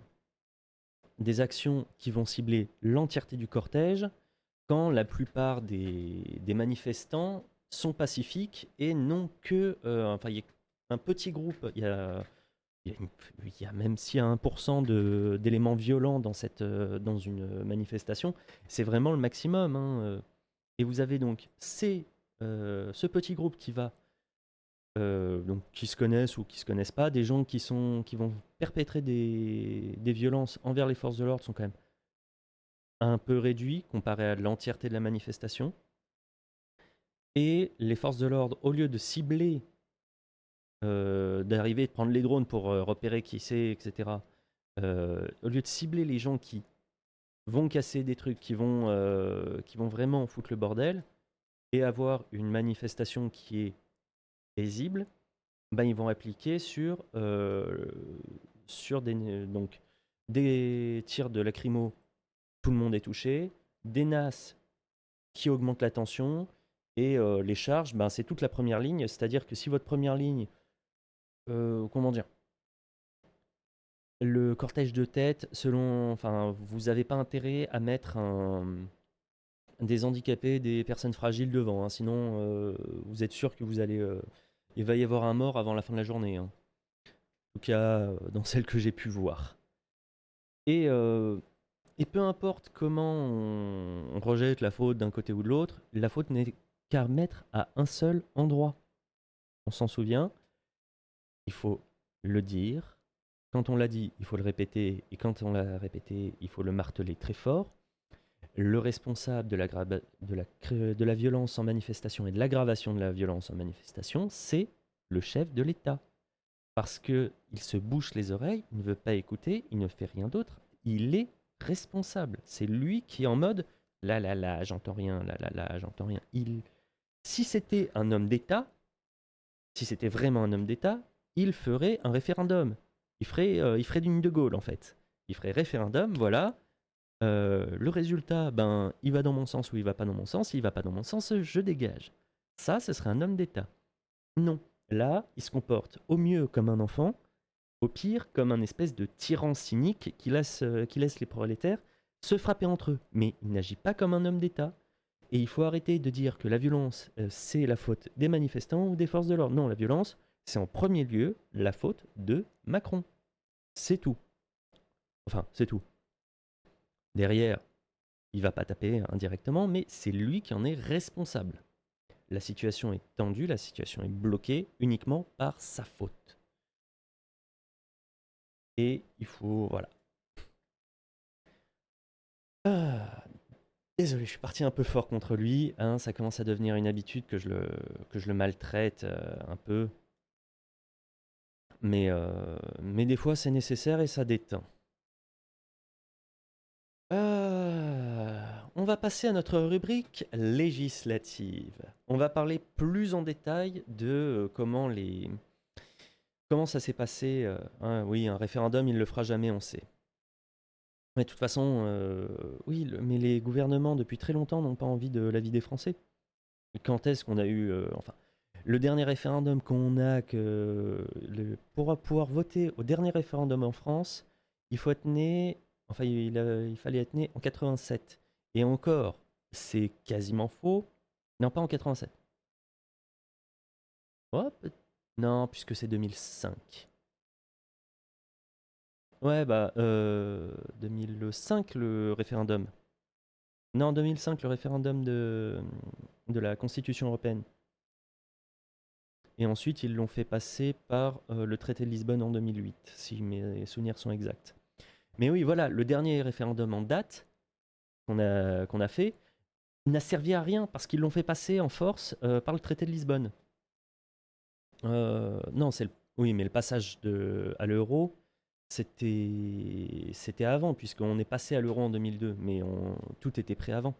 actions qui vont cibler l'entièreté du cortège, quand la plupart des manifestants sont pacifiques et n'ont que... il y a un petit groupe, il y a même s'il y a 1% d'éléments violents dans une manifestation, c'est vraiment le maximum, hein. Et vous avez donc ce petit groupe donc, qui se connaissent ou qui se connaissent pas, des gens qui vont perpétrer des violences envers les forces de l'ordre sont quand même un peu réduits comparé à l'entièreté de la manifestation. Et les forces de l'ordre, au lieu de cibler, d'arriver, de prendre les drones pour repérer qui c'est, etc., au lieu de cibler les gens qui vont casser des trucs, qui vont vraiment foutre le bordel, et avoir une manifestation qui est paisible, ils vont appliquer sur donc, des tirs de lacrymo, tout le monde est touché, des NAS qui augmentent la tension, et les charges, c'est toute la première ligne, c'est-à-dire que si votre première ligne, comment dire, le cortège de tête, vous n'avez pas intérêt à mettre des handicapés, des personnes fragiles devant, hein, sinon vous êtes sûr que il va y avoir un mort avant la fin de la journée, hein. En tout cas, dans celle que j'ai pu voir. Et, peu importe comment on rejette la faute d'un côté ou de l'autre, la faute n'est qu'à mettre à un seul endroit. On s'en souvient, il faut le dire. Quand on l'a dit, il faut le répéter. Et quand on l'a répété, il faut le marteler très fort. Le responsable de la violence en manifestation et de l'aggravation de la violence en manifestation, c'est le chef de l'État. Parce qu'il se bouche les oreilles, il ne veut pas écouter, il ne fait rien d'autre. Il est responsable. C'est lui qui est en mode là, j'entends rien, là, j'entends rien. Si c'était un homme d'État, si c'était vraiment un homme d'État, il ferait un référendum. Il ferait d'une de Gaulle, en fait. Il ferait référendum, voilà. Le résultat, il va dans mon sens ou il va pas dans mon sens. S'il va pas dans mon sens, je dégage. Ça, ce serait un homme d'État. Non. Là, il se comporte au mieux comme un enfant, au pire comme un espèce de tyran cynique qui laisse les prolétaires se frapper entre eux. Mais il n'agit pas comme un homme d'État. Et il faut arrêter de dire que la violence, c'est la faute des manifestants ou des forces de l'ordre. Non, la violence, c'est en premier lieu la faute de Macron. C'est tout. Enfin, c'est tout. Derrière, il va pas taper indirectement, mais c'est lui qui en est responsable. La situation est tendue, la situation est bloquée uniquement par sa faute. Et il faut... Voilà. Désolé, je suis parti un peu fort contre lui, hein, ça commence à devenir une habitude que je le maltraite un peu. Mais des fois c'est nécessaire et ça déteint. On va passer à notre rubrique législative. On va parler plus en détail de comment ça s'est passé. Oui, un référendum, il ne le fera jamais, on sait. Mais de toute façon, oui, mais les gouvernements depuis très longtemps n'ont pas envie de l'avis des Français. Quand est-ce qu'on a eu... le dernier référendum qu'on a, pour pouvoir voter au dernier référendum en France, il faut être né... il fallait être né en 87. Et encore, c'est quasiment faux. Non, pas en 87. Oh, non, puisque c'est 2005. Ouais, bah, 2005, le référendum. Non, 2005, le référendum de la Constitution européenne. Et ensuite, ils l'ont fait passer par le traité de Lisbonne en 2008, si mes souvenirs sont exacts. Mais oui, voilà, le dernier référendum en date qu'on a fait n'a servi à rien parce qu'ils l'ont fait passer en force par le traité de Lisbonne. Non, oui, mais le passage à l'euro, c'était avant, puisqu'on est passé à l'euro en 2002, mais tout était prêt avant.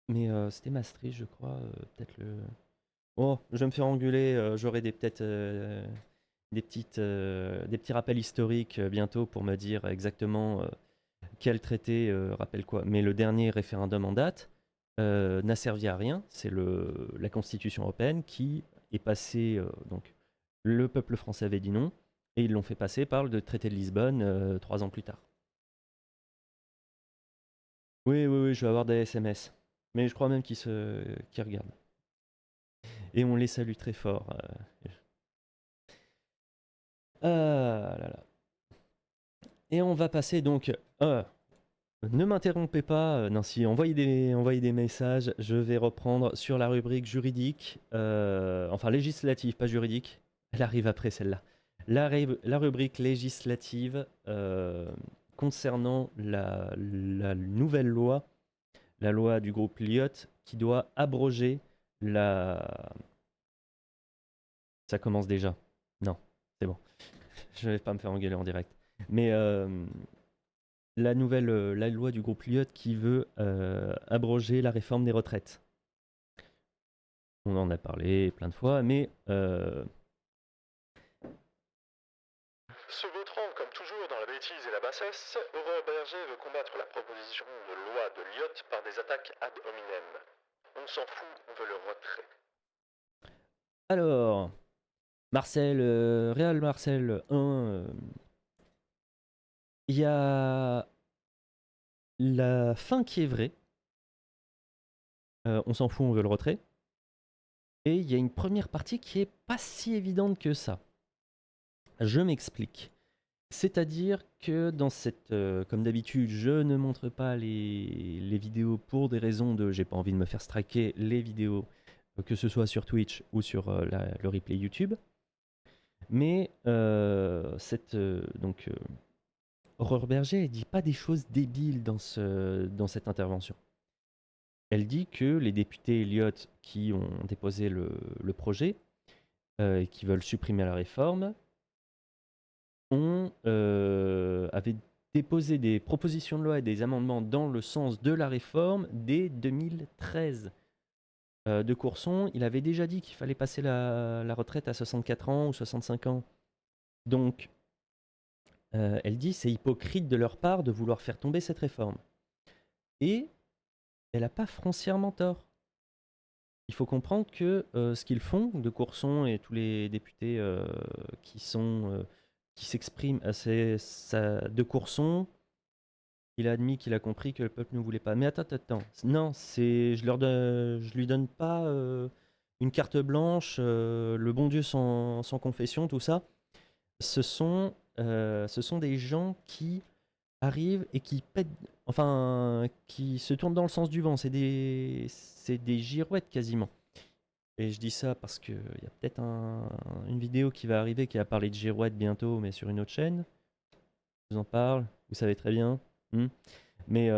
Mais c'était Maastricht, je crois, peut-être le... Oh, je vais me faire engueuler, j'aurai peut-être des petits rappels historiques bientôt pour me dire exactement quel traité rappelle quoi. Mais le dernier référendum en date n'a servi à rien. C'est la Constitution européenne qui est passée. Donc, le peuple français avait dit non et ils l'ont fait passer par le traité de Lisbonne 3 ans plus tard. Oui, oui, oui, je vais avoir des SMS. Mais je crois même qu'ils regardent. Et on les salue très fort. Ah là là. Et on va passer donc. Ne m'interrompez pas, Nancy, envoyez des messages. Je vais reprendre sur la rubrique juridique, enfin législative, pas juridique. Elle arrive après celle-là. La rubrique législative concernant la nouvelle loi, la loi du groupe Lyot, qui doit abroger la... Ça commence déjà. Non, c'est bon. Je vais pas me faire engueuler en direct. Mais la loi du groupe Lyot qui veut abroger la réforme des retraites. On en a parlé plein de fois, mais Se vautrant comme toujours dans la bêtise et la bassesse, Aurore Berger veut combattre la proposition de loi de Lyot par des attaques ad hominem. On s'en fout, on veut le retrait. alors, Marcel, Real Marcel 1, il y a la fin qui est vraie. On s'en fout, on veut le retrait. Et il y a une première partie qui est pas si évidente que ça. Je m'explique. C'est-à-dire que dans cette, comme d'habitude, je ne montre pas les vidéos pour des raisons de, j'ai pas envie de me faire striker les vidéos, que ce soit sur Twitch ou sur le replay YouTube. Mais Aurore Berger, elle dit pas des choses débiles dans cette intervention. Elle dit que les députés Elliott qui ont déposé le projet et qui veulent supprimer la réforme avaient déposé des propositions de loi et des amendements dans le sens de la réforme dès 2013. De Courson, il avait déjà dit qu'il fallait passer la retraite à 64 ans ou 65 ans. Donc, elle dit c'est hypocrite de leur part de vouloir faire tomber cette réforme. Et elle n'a pas foncièrement tort. Il faut comprendre que ce qu'ils font, de Courson et tous les députés qui s'expriment, de Courson, il a admis qu'il a compris que le peuple ne voulait pas. Mais attends. Non, je lui donne pas une carte blanche, le bon Dieu sans confession, tout ça. Ce sont des gens qui arrivent et qui pètent, enfin, qui se tournent dans le sens du vent. C'est des girouettes quasiment. Et je dis ça parce qu'il y a peut-être une vidéo qui va arriver qui va parler de girouettes bientôt, mais sur une autre chaîne. Je vous en parle, vous savez très bien. Mais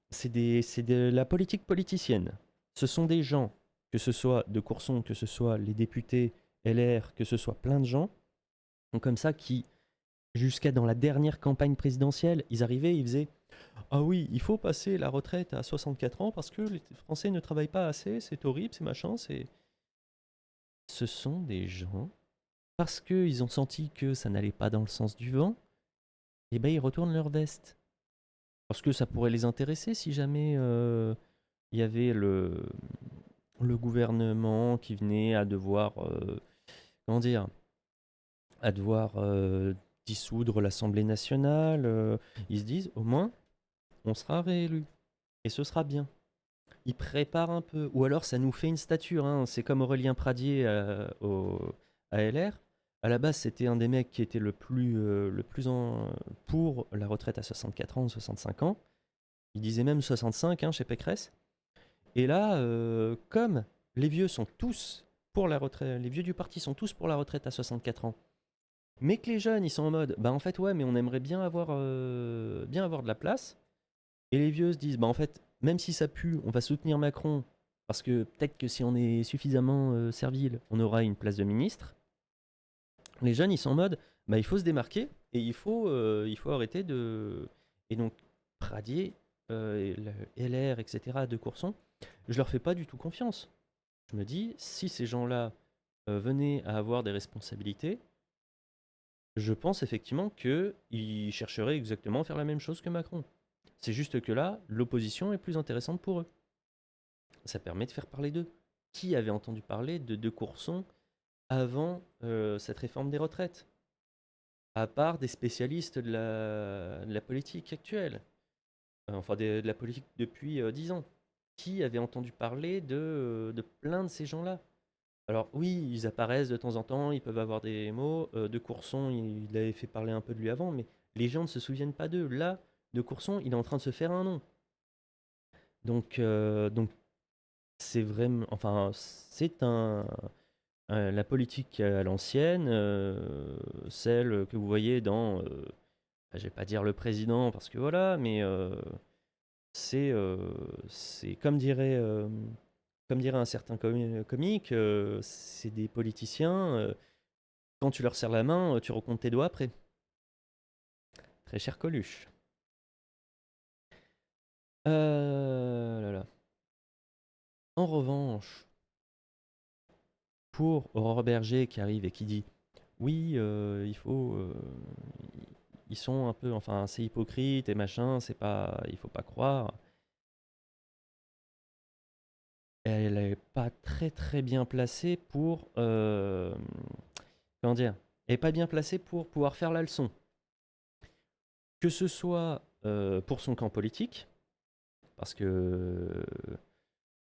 c'est de la politique politicienne. Ce sont des gens, que ce soit de Courson, que ce soit les députés LR, que ce soit plein de gens, comme ça qui, jusqu'à dans la dernière campagne présidentielle, ils arrivaient, ils faisaient « Ah oui, il faut passer la retraite à 64 ans parce que les Français ne travaillent pas assez, c'est horrible, c'est machin, c'est... » Ce sont des gens, parce qu'ils ont senti que ça n'allait pas dans le sens du vent, et ben ils retournent leur veste. Parce que ça pourrait les intéresser si jamais il y avait le gouvernement qui venait à devoir, comment dire, à devoir dissoudre l'Assemblée nationale. Ils se disent, au moins, on sera réélu. Et ce sera bien. Ils préparent un peu. Ou alors, ça nous fait une stature. Hein. C'est comme Aurélien Pradier à LR. À la base, c'était un des mecs qui était pour la retraite à 64 ans, 65 ans. Il disait même 65 chez Pécresse. Et là, comme les vieux sont tous pour la retraite, les vieux du parti sont tous pour la retraite à 64 ans, mais que les jeunes, ils sont en mode, bah en fait, ouais, mais on aimerait bien avoir de la place. Et les vieux se disent, bah en fait, même si ça pue, on va soutenir Macron, parce que peut-être que si on est suffisamment servile, on aura une place de ministre. Les jeunes, ils sont en mode, bah il faut se démarquer, et il faut arrêter de... Et donc, Pradier, LR, etc., de Courson, je leur fais pas du tout confiance. Je me dis, si ces gens-là venaient à avoir des responsabilités, je pense effectivement qu'ils chercheraient exactement à faire la même chose que Macron. C'est juste que là, l'opposition est plus intéressante pour eux. Ça permet de faire parler d'eux. Qui avait entendu parler de Courson avant cette réforme des retraites? À part des spécialistes de la politique actuelle. Enfin, de la politique depuis 10 ans. Qui avait entendu parler de plein de ces gens-là? Alors oui, ils apparaissent de temps en temps, ils peuvent avoir des mots. De Courson, il avait fait parler un peu de lui avant, mais les gens ne se souviennent pas d'eux. Là, de Courson, il est en train de se faire un nom. Donc c'est vraiment, enfin, c'est la politique à l'ancienne, celle que vous voyez dans, je vais pas dire le président parce que voilà, mais c'est, comme dirait un certain comique, c'est des politiciens. Quand tu leur serres la main, tu recomptes tes doigts après. Très cher Coluche. Là, là. En revanche, pour Aurore Berger qui arrive et qui dit oui, il faut, ils sont un peu, enfin, c'est hypocrite et machin, c'est pas, il faut pas croire. Elle est pas très très bien placée pour, comment dire, elle est pas bien placée pour pouvoir faire la leçon. Que ce soit pour son camp politique, parce que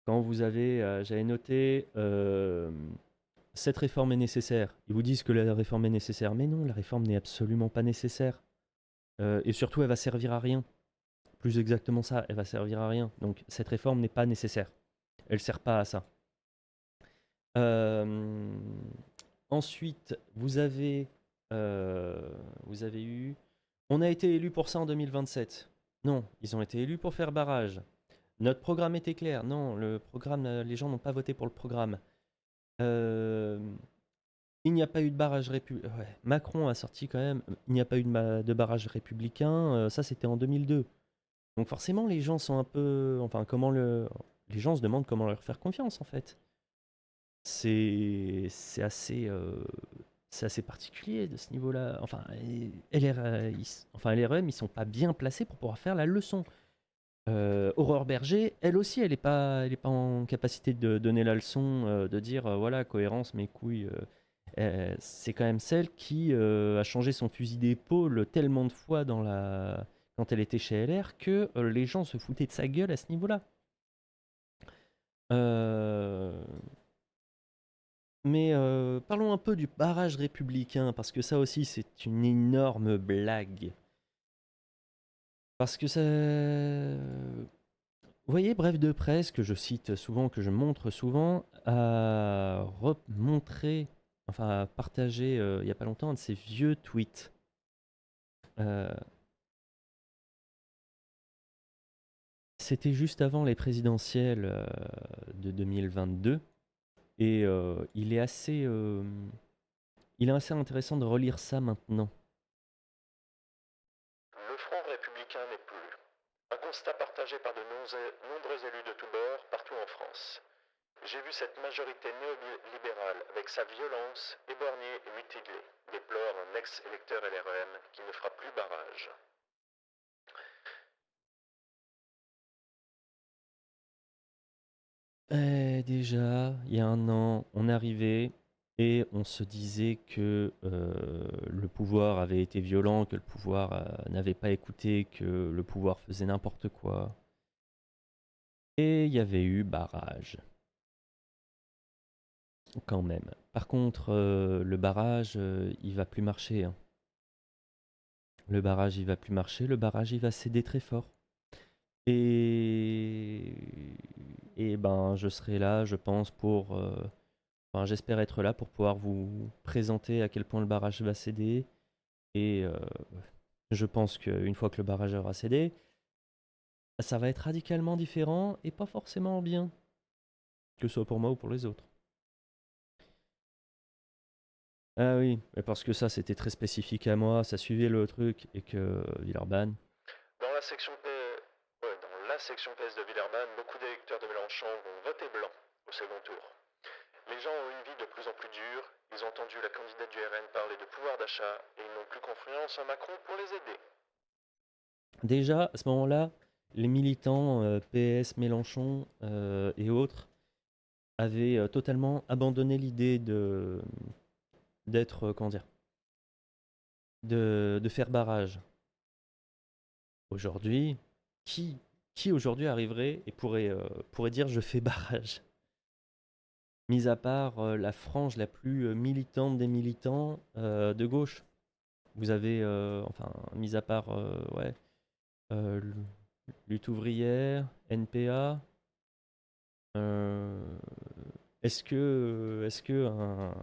quand vous avez, j'avais noté, cette réforme est nécessaire. Ils vous disent que la réforme est nécessaire, mais non, la réforme n'est absolument pas nécessaire. Et surtout, elle va servir à rien. Plus exactement ça, elle va servir à rien. Donc cette réforme n'est pas nécessaire. Elle ne sert pas à ça. Euh, Ensuite, vous avez eu... On a été élus pour ça en 2027. Non, ils ont été élus pour faire barrage. Notre programme était clair. Non, le programme, les gens n'ont pas voté pour le programme. Euh, il n'y a pas eu de barrage républicain. Ouais, Macron a sorti quand même. Il n'y a pas eu de barrage républicain. Ça, c'était en 2002. Donc forcément, les gens sont un peu... Enfin, les gens se demandent comment leur faire confiance, en fait. C'est assez particulier de ce niveau-là. Enfin, LREM, ils sont pas bien placés pour pouvoir faire la leçon. Aurore Berger, elle aussi, elle est pas en capacité de donner la leçon, de dire voilà, cohérence, mes couilles. C'est quand même celle qui a changé son fusil d'épaule tellement de fois quand elle était chez LR que les gens se foutaient de sa gueule à ce niveau-là. Euh, Mais parlons un peu du barrage républicain, parce que ça aussi c'est une énorme blague. Parce que ça... Vous voyez, Bref de presse, que je cite souvent, que je montre souvent, a remontré, enfin a partagé il n'y a pas longtemps un de ses vieux tweets. Euh, C'était juste avant les présidentielles de 2022, et il est assez intéressant de relire ça maintenant. Le front républicain n'est plus. Un constat partagé par de nombreux élus de tous bords partout en France. J'ai vu cette majorité néolibérale, avec sa violence, éborgnée et mutilée, déplore un ex-électeur LREM qui ne fera plus barrage. Déjà, il y a un an, on arrivait et on se disait que le pouvoir avait été violent, que le pouvoir n'avait pas écouté, que le pouvoir faisait n'importe quoi. Et il y avait eu barrage. quand même. Par contre, le barrage, il va plus marcher, hein. Le barrage, il va plus marcher. Le barrage, il va céder très fort. Et, et ben, je serai là, je pense, enfin, j'espère être là pour pouvoir vous présenter à quel point le barrage va céder. Et je pense qu'une fois que le barrage aura cédé, ça va être radicalement différent et pas forcément bien, que ce soit pour moi ou pour les autres. Ah oui, mais parce que ça, c'était très spécifique à moi, ça suivait le truc, et que Villeurbanne. Dans la section dans la section PS de Villeurbanne, beaucoup d'électeurs de Mélenchon vont voter blanc au second tour. Les gens ont une vie de plus en plus dure, ils ont entendu la candidate du RN parler de pouvoir d'achat et ils n'ont plus confiance en Macron pour les aider. Déjà, à ce moment-là, les militants PS, Mélenchon et autres avaient totalement abandonné l'idée d'être, comment dire, de faire barrage. Aujourd'hui, qui aujourd'hui arriverait et pourrait dire je fais barrage? Mis à part la frange la plus militante des militants de gauche. Vous avez, enfin, mis à part, ouais, euh, lutte ouvrière, NPA. euh, est-ce que un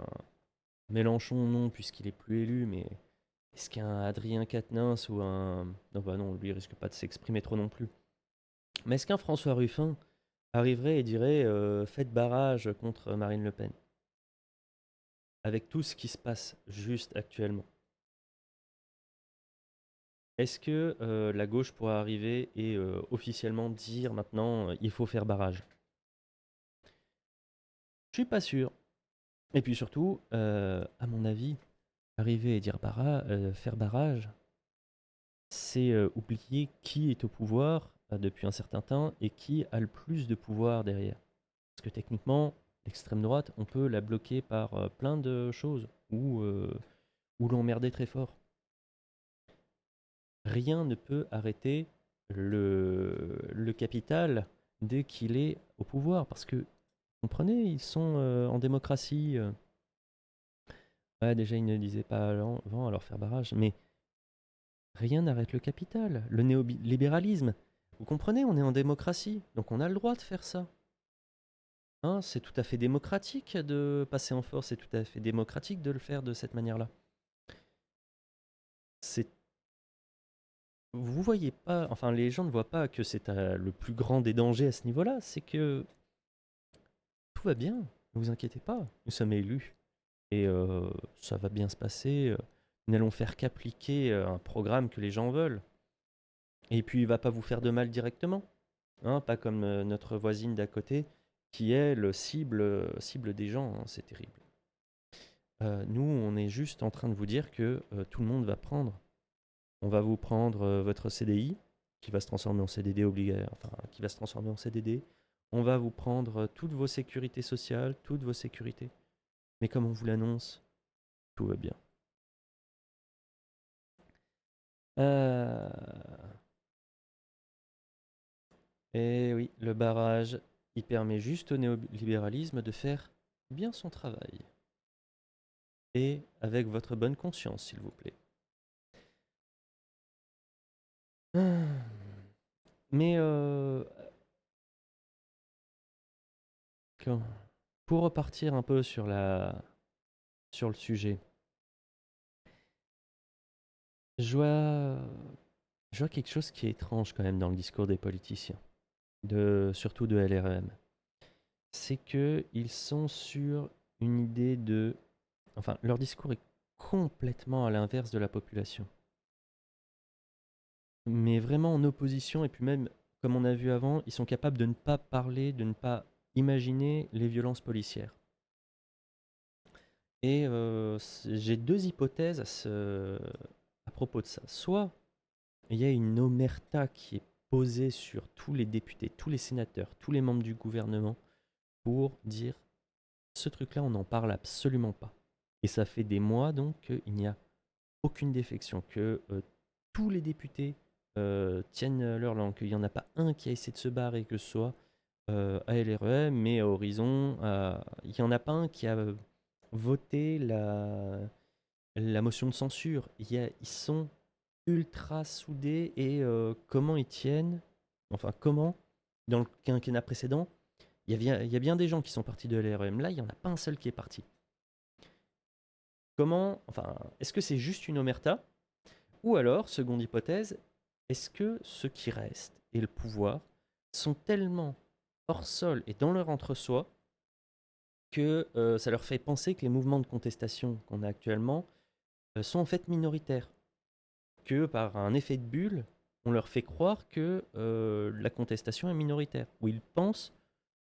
Mélenchon, non, puisqu'il est plus élu, mais est-ce qu'un Adrien Quatennens ou un... Non, bah non, lui, il risque pas de s'exprimer trop non plus. Mais est-ce qu'un François Ruffin arriverait et dirait faites barrage contre Marine Le Pen? Avec tout ce qui se passe juste actuellement. Est-ce que la gauche pourrait arriver et officiellement dire maintenant il faut faire barrage? Je suis pas sûr. Et puis surtout, à mon avis, arriver et dire faire barrage, c'est oublier qui est au pouvoir depuis un certain temps et qui a le plus de pouvoir derrière. Parce que techniquement, l'extrême droite, on peut la bloquer par plein de choses ou l'emmerder très fort. Rien ne peut arrêter le capital dès qu'il est au pouvoir. Parce que, comprenez, ils sont en démocratie. Ouais, déjà, ils ne disaient pas avant à leur faire barrage. Mais rien n'arrête le capital. Le néolibéralisme. Vous comprenez, on est en démocratie. Donc on a le droit de faire ça. Hein, c'est tout à fait démocratique de passer en force. C'est tout à fait démocratique de le faire de cette manière-là. C'est Vous voyez pas, enfin les gens ne voient pas que c'est le plus grand des dangers à ce niveau-là, c'est que tout va bien, ne vous inquiétez pas, nous sommes élus et ça va bien se passer. Nous n'allons faire qu'appliquer un programme que les gens veulent. Et puis il va pas vous faire de mal directement, hein, pas comme notre voisine d'à côté qui est le cible des gens, hein, c'est terrible. Nous, on est juste en train de vous dire que tout le monde va prendre. On va vous prendre votre CDI, qui va se transformer en CDD obligatoire, enfin, qui va se transformer en CDD. On va vous prendre toutes vos sécurités sociales, toutes vos sécurités. Mais comme on vous l'annonce, tout va bien. Euh... Et oui, le barrage, il permet juste au néolibéralisme de faire bien son travail. Et avec votre bonne conscience, s'il vous plaît. Mais pour repartir un peu sur le sujet, je vois quelque chose qui est étrange quand même dans le discours des politiciens, surtout de LREM. C'est qu'ils sont sur une idée de... Enfin, leur discours est complètement à l'inverse de la population. Mais vraiment en opposition, et puis même, comme on a vu avant, ils sont capables de ne pas parler, de ne pas imaginer les violences policières. Et j'ai deux hypothèses à propos de ça. Soit il y a une omerta qui est posée sur tous les députés, tous les sénateurs, tous les membres du gouvernement pour dire ce truc-là, on n'en parle absolument pas. Et ça fait des mois donc qu'il n'y a aucune défection, que tous les députés tiennent leur langue, qu'il n'y en a pas un qui a essayé de se barrer, que ce soit à LREM, mais à Horizon. Il n'y en a pas un qui a voté la motion de censure. Ils sont ultra soudés et comment ils tiennent, enfin comment, dans le quinquennat précédent, il y a bien des gens qui sont partis de LREM. Là, il n'y en a pas un seul qui est parti. Comment, enfin, est-ce que c'est juste une omerta? Ou alors, seconde hypothèse, est-ce que ceux qui restent et le pouvoir sont tellement hors sol et dans leur entre-soi que ça leur fait penser que les mouvements de contestation qu'on a actuellement sont en fait minoritaires? Que par un effet de bulle, on leur fait croire que la contestation est minoritaire. Ou ils pensent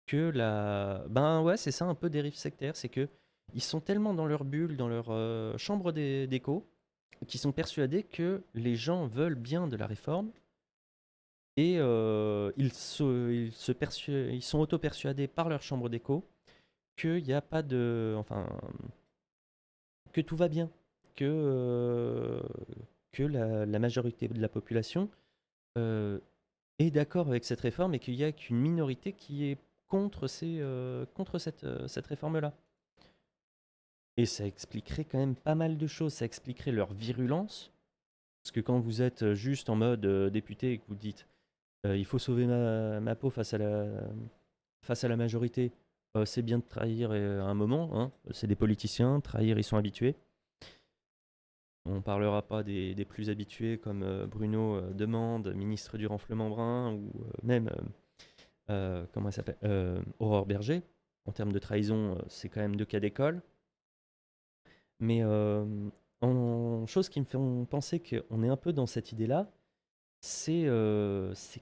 que la... Ben ouais, c'est ça un peu dérive sectaire, c'est que ils sont tellement dans leur bulle, dans leur chambre d'écho, qu'ils sont persuadés que les gens veulent bien de la réforme et ils sont auto-persuadés par leur chambre d'écho qu'il n'y a pas de... Enfin, que tout va bien, que, euh, que la majorité de la population euh, est d'accord avec cette réforme et qu'il n'y a qu'une minorité qui est contre cette réforme-là. Et ça expliquerait quand même pas mal de choses. Ça expliquerait leur virulence. Parce que quand vous êtes juste en mode député et que vous dites il faut sauver ma peau face à la majorité, c'est bien de trahir à un moment. Hein. C'est des politiciens, trahir, ils sont habitués. On ne parlera pas des plus habitués comme Bruno Demande, ministre du Renflement Brun, ou même, comment elle s'appelle Aurore Berger. En termes de trahison, c'est quand même deux cas d'école. Mais en chose qui me fait penser qu'on est un peu dans cette idée-là, c'est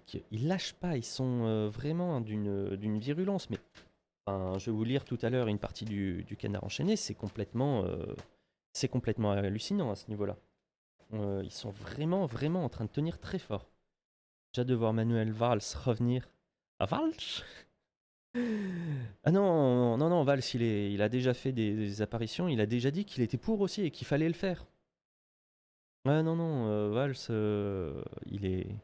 qu'ils lâchent pas, ils sont vraiment d'une virulence. Mais enfin, je vais vous lire tout à l'heure une partie du Canard enchaîné, c'est complètement hallucinant à ce niveau-là. Ils sont vraiment, vraiment en train de tenir très fort. J'ai hâte de voir Manuel Valls revenir. Ah, Valls? Ah non, non, non, Valls, il a déjà fait des apparitions, il a déjà dit qu'il était pour aussi et qu'il fallait le faire. Ah non, non, Valls, il est...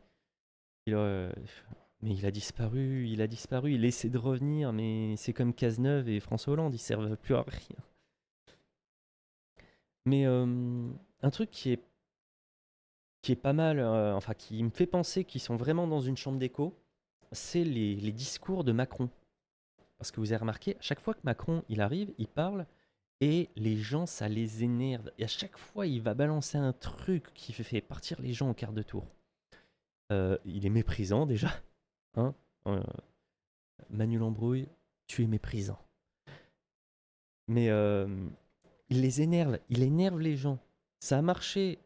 mais il a disparu, il essaie de revenir, mais c'est comme Cazeneuve et François Hollande, ils servent plus à rien. Mais un truc qui est pas mal, enfin qui me fait penser qu'ils sont vraiment dans une chambre d'écho, c'est les discours de Macron. Parce que vous avez remarqué, à chaque fois que Macron il arrive, il parle, et les gens ça les énerve. Et à chaque fois il va balancer un truc qui fait partir les gens au quart de tour. Il est méprisant déjà. Hein. Manu Lambrouille, tu es méprisant. Mais il les énerve, il énerve les gens. Ça a marché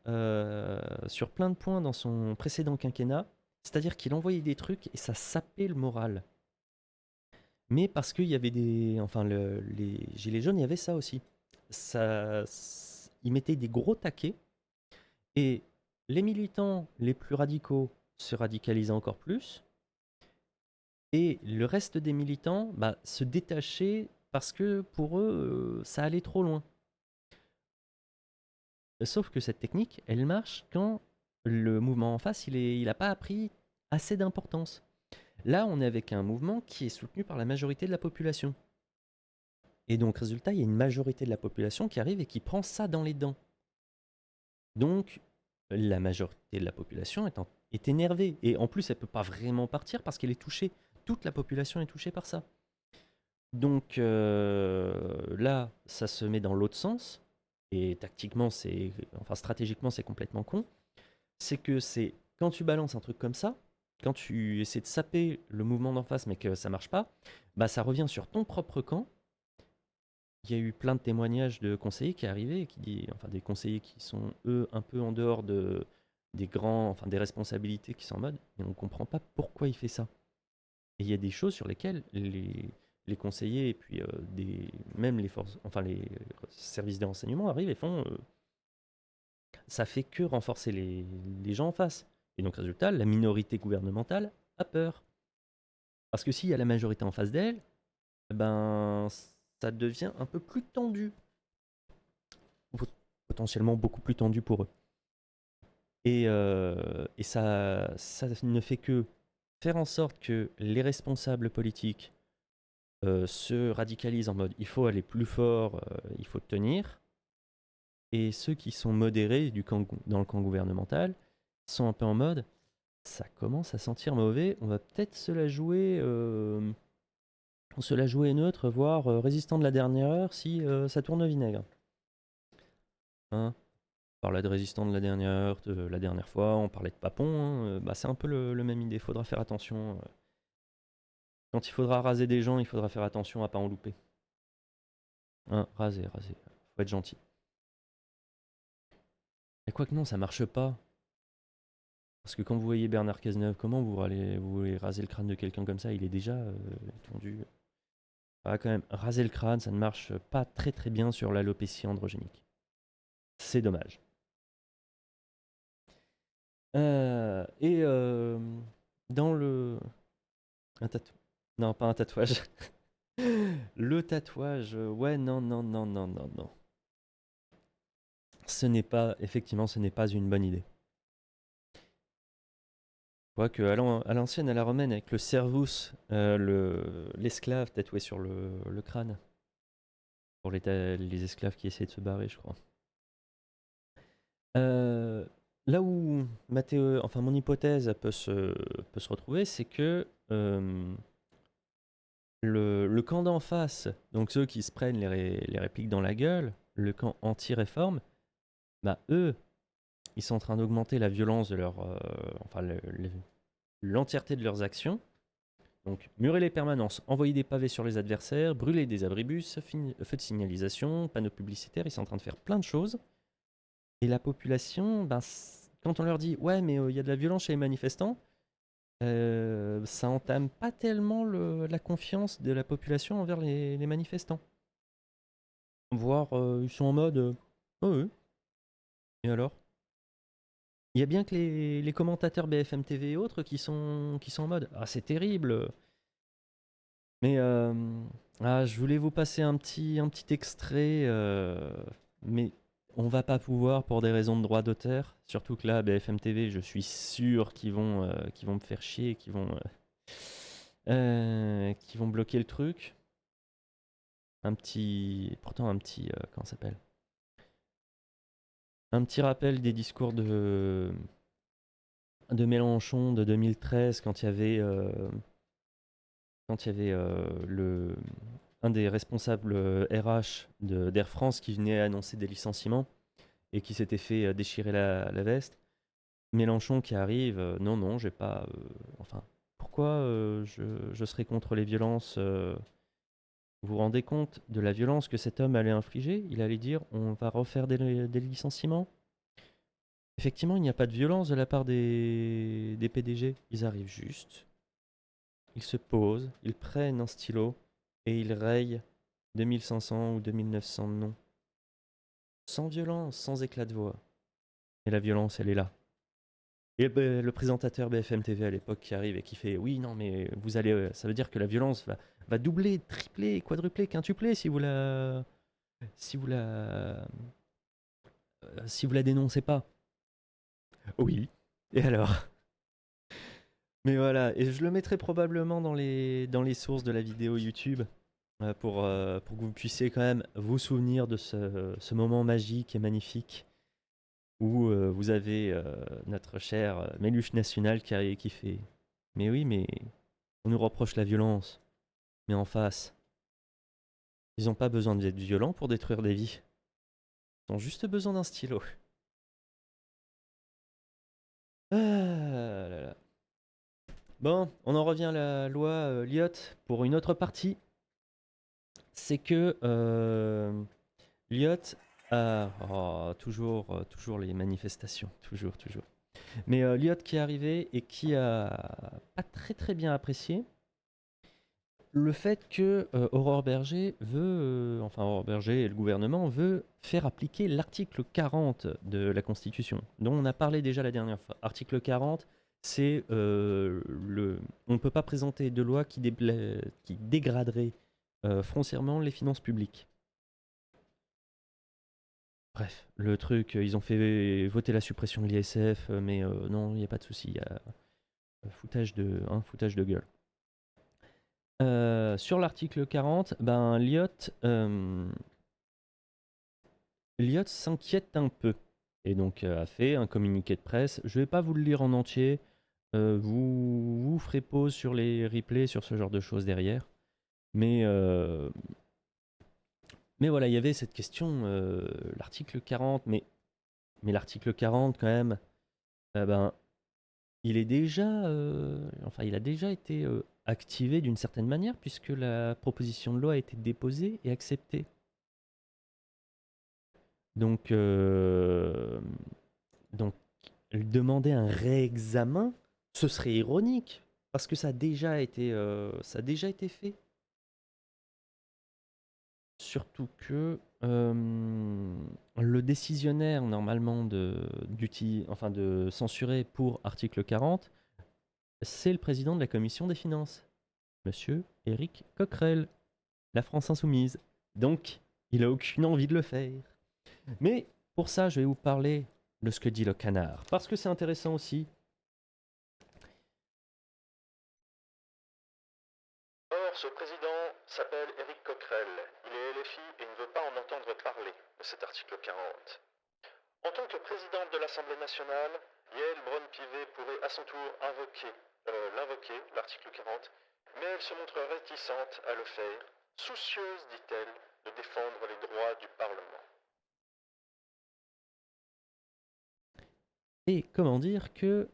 sur plein de points dans son précédent quinquennat, c'est-à-dire qu'il envoyait des trucs et ça sapait le moral. Mais parce qu'il y avait des... Enfin, les Gilets jaunes, il y avait ça aussi. Ils mettaient des gros taquets et les militants les plus radicaux se radicalisaient encore plus et le reste des militants se détachaient parce que pour eux, ça allait trop loin. Sauf que cette technique, elle marche quand le mouvement en face, il n'a pas pris assez d'importance. Là, on est avec un mouvement qui est soutenu par la majorité de la population. Et donc, résultat, il y a une majorité de la population qui arrive et qui prend ça dans les dents. Donc, la majorité de la population est énervée. Et en plus, elle ne peut pas vraiment partir parce qu'elle est touchée. Toute la population est touchée par ça. Donc là, ça se met dans l'autre sens. Et tactiquement, enfin stratégiquement, c'est complètement con. C'est que c'est quand tu balances un truc comme ça, quand tu essaies de saper le mouvement d'en face mais que ça marche pas, ça revient sur ton propre camp. Il y a eu plein de témoignages de conseillers qui arrivaient, enfin des conseillers qui sont eux un peu en dehors des responsabilités qui sont en mode, mais on ne comprend pas pourquoi il fait ça. Et il y a des choses sur lesquelles les conseillers et puis même les forces, enfin les services de renseignement arrivent et font, ça fait que renforcer les gens en face. Et donc résultat, la minorité gouvernementale a peur. Parce que s'il y a la majorité en face d'elle, ça devient un peu plus tendu. Potentiellement beaucoup plus tendu pour eux. Et ça ne fait que faire en sorte que les responsables politiques se radicalisent en mode il faut aller plus fort, il faut tenir, et ceux qui sont modérés dans le camp gouvernemental sont un peu en mode ça commence à sentir mauvais, on va peut-être se la jouer neutre, voire résistant de la dernière heure si ça tourne au vinaigre. Hein, on parlait de résistant de la dernière heure, de la dernière fois, on parlait de papon, hein, bah c'est un peu le même idée, faudra faire attention. Quand il faudra raser des gens, il faudra faire attention à pas en louper. Hein, raser, faut être gentil. Et quoi que non, ça marche pas. Parce que quand vous voyez Bernard Cazeneuve, comment vous voulez raser le crâne de quelqu'un comme ça, il est déjà tondu. Ah, quand même, raser le crâne, ça ne marche pas très très bien sur l'alopécie androgénique. C'est dommage. Dans le... Un tatouage. Non, pas un tatouage. Le tatouage, ouais, non. Effectivement, ce n'est pas une bonne idée. Quoique, à l'ancienne, à la romaine, avec le servus, l'esclave tatoué sur le crâne. Pour les esclaves qui essaient de se barrer, je crois. Là où mon hypothèse peut se retrouver, c'est que le camp d'en face, donc ceux qui se prennent les répliques dans la gueule, le camp anti-réforme, bah eux, ils sont en train d'augmenter la violence de l'entièreté de leurs actions. Donc, murer les permanences, envoyer des pavés sur les adversaires, brûler des abribus, feux de signalisation, panneaux publicitaires, ils sont en train de faire plein de choses. Et la population, quand on leur dit « Ouais, mais il y a de la violence chez les manifestants », ça entame pas tellement la confiance de la population envers les manifestants. Voire, ils sont en mode « Oh oui, et alors ?» Il y a bien que les commentateurs BFM TV et autres qui sont en mode « Ah, c'est terrible !» Mais je voulais vous passer un petit extrait, mais on va pas pouvoir pour des raisons de droit d'auteur. Surtout que là, BFM TV, je suis sûr qu'ils vont me faire chier, qu'ils vont bloquer le truc. Comment ça s'appelle ? Un petit rappel des discours de Mélenchon de 2013 quand il y avait un des responsables RH d'Air France qui venait annoncer des licenciements et qui s'était fait déchirer la veste. Mélenchon qui arrive, non, j'ai pas... pourquoi je serais contre les violences Vous vous rendez compte de la violence que cet homme allait infliger ? Il allait dire, on va refaire des licenciements ? Effectivement, il n'y a pas de violence de la part des PDG. Ils arrivent juste, ils se posent, ils prennent un stylo et ils rayent 2500 ou 2900 noms. Sans violence, sans éclat de voix. Et la violence, elle est là. Et le présentateur BFM TV à l'époque qui arrive et qui fait « Oui, non, mais ça veut dire que la violence va doubler, tripler, quadrupler, quintupler si vous la dénoncez pas. » Oui. Et alors ? Mais voilà, et je le mettrai probablement dans les sources de la vidéo YouTube pour que vous puissiez quand même vous souvenir de ce moment magique et magnifique où vous avez notre cher Méluche National qui fait « Mais oui, mais on nous reproche la violence. Mais en face, ils n'ont pas besoin d'être violents pour détruire des vies. Ils ont juste besoin d'un stylo. » Ah là là. Bon, on en revient à la loi Lyotte pour une autre partie. C'est que Lyotte a toujours les manifestations, toujours. Mais Lyotte qui est arrivé et qui a pas très très bien apprécié le fait que Aurore Berger Aurore Berger et le gouvernement veut faire appliquer l'article 40 de la Constitution, dont on a parlé déjà la dernière fois. Article 40, c'est on ne peut pas présenter de loi qui dégraderait foncièrement les finances publiques. Bref, le truc, ils ont fait voter la suppression de l'ISF, mais non, il n'y a pas de souci. foutage de gueule. Sur l'article 40, ben, Lyot s'inquiète un peu et donc a fait un communiqué de presse. Je vais pas vous le lire en entier. Vous ferez pause sur les replays, sur ce genre de choses derrière. Mais voilà, il y avait cette question, l'article 40, mais l'article 40 quand même, ben, il est déjà, il a déjà été activé d'une certaine manière puisque la proposition de loi a été déposée et acceptée. Donc, demander un réexamen, ce serait ironique parce que ça a déjà été fait. Surtout que le décisionnaire normalement de censurer pour article 40, c'est le président de la commission des finances, monsieur Éric Coquerel, la France insoumise. Donc, il a aucune envie de le faire. Mais pour ça, je vais vous parler de ce que dit le canard, parce que c'est intéressant aussi. Or, ce président s'appelle Éric Coquerel. Il est LFI et ne veut pas en entendre parler de cet article 40. En tant que présidente de l'Assemblée nationale, Yael Braun-Pivet pourrait à son tour l'invoquer, l'article 40, mais elle se montre réticente à le faire, soucieuse, dit-elle, de défendre les droits du Parlement. Et comment dire que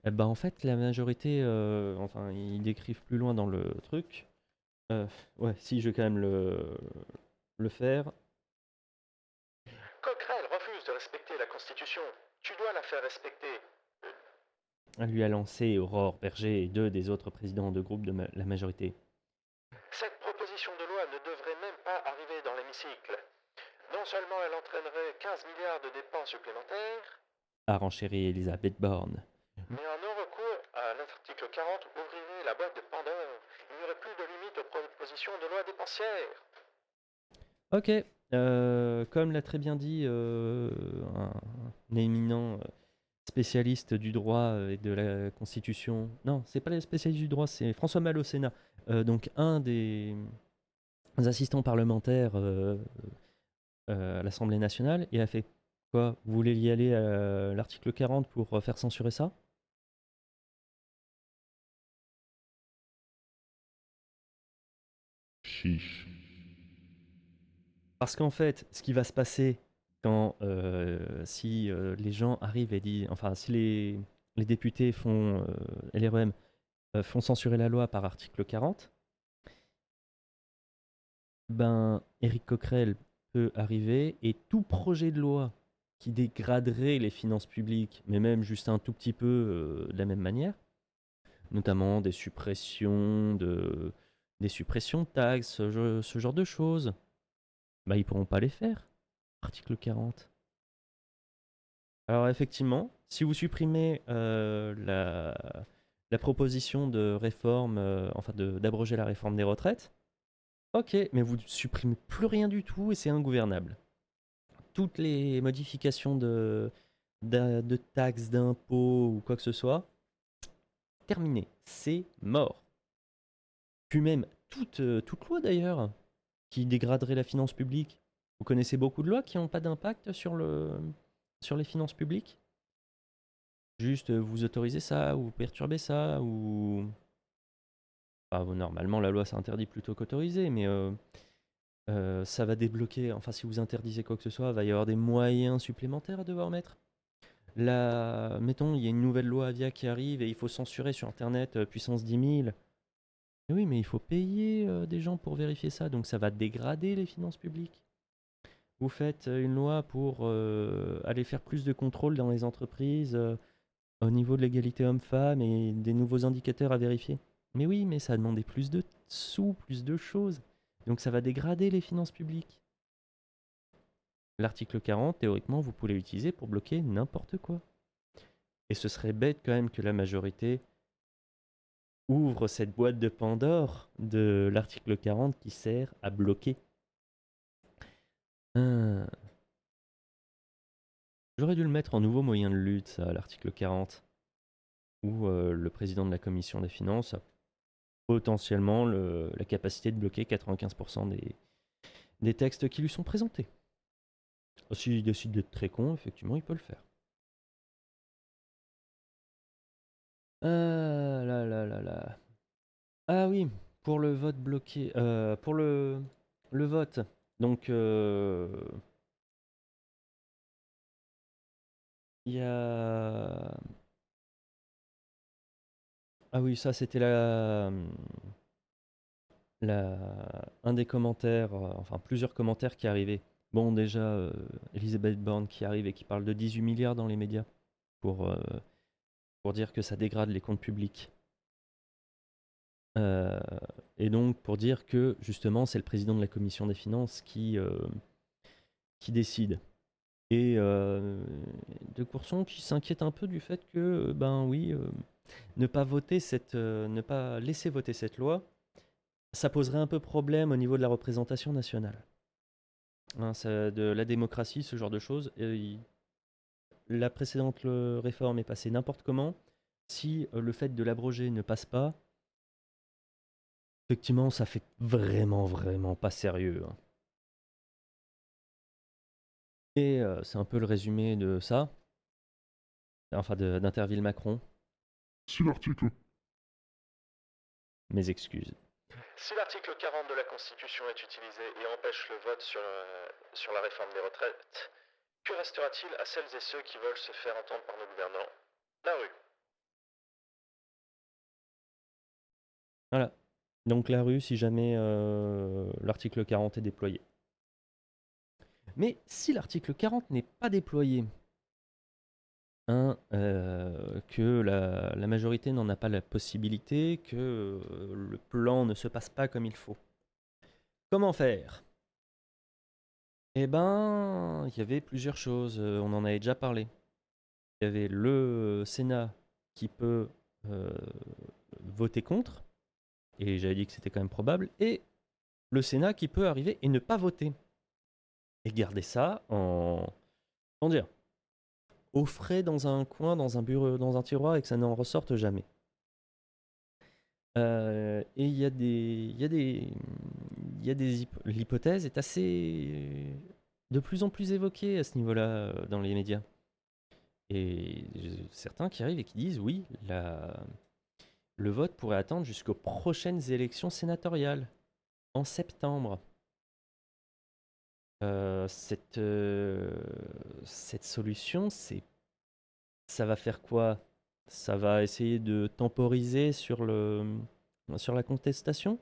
en fait la majorité, ils décrivent plus loin dans le truc. Ouais, si je vais quand même le faire. Coquerel refuse de respecter la Constitution. Tu dois la faire respecter. Elle lui a lancé Aurore Berger et deux des autres présidents de groupe de la majorité. Cette proposition de loi ne devrait même pas arriver dans l'hémicycle. Non seulement elle entraînerait 15 milliards de dépenses supplémentaires, a renchéri Elisabeth Borne. Mais un non-recours à l'article 40 ouvrirait la boîte de Pandore. Il n'y aurait plus de limite aux propositions de loi dépensière. Ok, comme l'a très bien dit un éminent spécialiste du droit et de la Constitution. Non, c'est pas le spécialiste du droit, c'est François Mal au Sénat. Donc un des assistants parlementaires à l'Assemblée nationale, il a fait quoi? Vous voulez y aller à l'article 40 pour faire censurer ça? Chiche. Parce qu'en fait, ce qui va se passer quand si les gens arrivent et disent, enfin, si les députés font LREM font censurer la loi par article 40, ben Éric Coquerel peut arriver et tout projet de loi qui dégraderait les finances publiques, mais même juste un tout petit peu de la même manière, notamment des suppressions de taxes, ce genre de choses, bah ils pourront pas les faire. Article 40. Alors effectivement, si vous supprimez la proposition de réforme, d'abroger la réforme des retraites, ok, mais vous ne supprimez plus rien du tout et c'est ingouvernable. Toutes les modifications de taxes, d'impôts ou quoi que ce soit, terminé, c'est mort. Puis même toute loi d'ailleurs qui dégraderait la finance publique. Vous connaissez beaucoup de lois qui n'ont pas d'impact sur les finances publiques? Juste vous autorisez ça, ou vous perturbez ça, ou... normalement la loi ça interdit plutôt qu'autoriser, mais ça va débloquer, enfin si vous interdisez quoi que ce soit, il va y avoir des moyens supplémentaires à devoir mettre. Là, mettons, il y a une nouvelle loi Avia qui arrive et il faut censurer sur internet puissance 10 000. Mais oui, mais il faut payer des gens pour vérifier ça, donc ça va dégrader les finances publiques. Vous faites une loi pour aller faire plus de contrôles dans les entreprises au niveau de l'égalité homme-femme et des nouveaux indicateurs à vérifier. Mais oui, mais ça a demandé plus de sous, plus de choses. Donc ça va dégrader les finances publiques. L'article 40, théoriquement, vous pouvez l'utiliser pour bloquer n'importe quoi. Et ce serait bête quand même que la majorité ouvre cette boîte de Pandore de l'article 40 qui sert à bloquer. J'aurais dû le mettre en nouveau moyen de lutte, ça, l'article 40. où le président de la commission des finances a potentiellement la capacité de bloquer 95% des textes qui lui sont présentés. S'il décide d'être très con, effectivement, il peut le faire. Là, là, là, là. Ah oui, pour le vote bloqué. Pour le vote. Donc, il y a. Ah oui, ça c'était un des commentaires, enfin plusieurs commentaires qui arrivaient. Bon, déjà, Elisabeth Borne qui arrive et qui parle de 18 milliards dans les médias pour dire que ça dégrade les comptes publics. Et donc pour dire que justement c'est le président de la commission des finances qui décide. Et de Courson qui s'inquiète un peu du fait que, ben oui, ne pas laisser voter cette loi, ça poserait un peu problème au niveau de la représentation nationale. Hein, de la démocratie, ce genre de choses. La précédente réforme est passée n'importe comment. Si le fait de l'abroger ne passe pas, effectivement, ça fait vraiment, vraiment pas sérieux. Hein. Et c'est un peu le résumé de ça. Enfin, d'Interville-Macron. Si l'article Mes excuses. Si l'article 40 de la Constitution est utilisé et empêche le vote sur la réforme des retraites, que restera-t-il à celles et ceux qui veulent se faire entendre par nos gouvernants? La rue. Voilà. Donc la rue, si jamais l'article 40 est déployé. Mais si l'article 40 n'est pas déployé, hein, que la majorité n'en a pas la possibilité, que le plan ne se passe pas comme il faut, comment faire? Eh ben, il y avait plusieurs choses, on en avait déjà parlé. Il y avait le Sénat qui peut voter contre, et j'avais dit que c'était quand même probable, et le Sénat qui peut arriver et ne pas voter. Et garder ça comment dire, au frais dans un coin, dans un bureau, dans un tiroir, et que ça n'en ressorte jamais. Et l'hypothèse est assez de plus en plus évoquée à ce niveau-là dans les médias. Et certains qui arrivent et qui disent oui, le vote pourrait attendre jusqu'aux prochaines élections sénatoriales en septembre. Cette solution, ça va faire quoi? Ça va essayer de temporiser sur la contestation?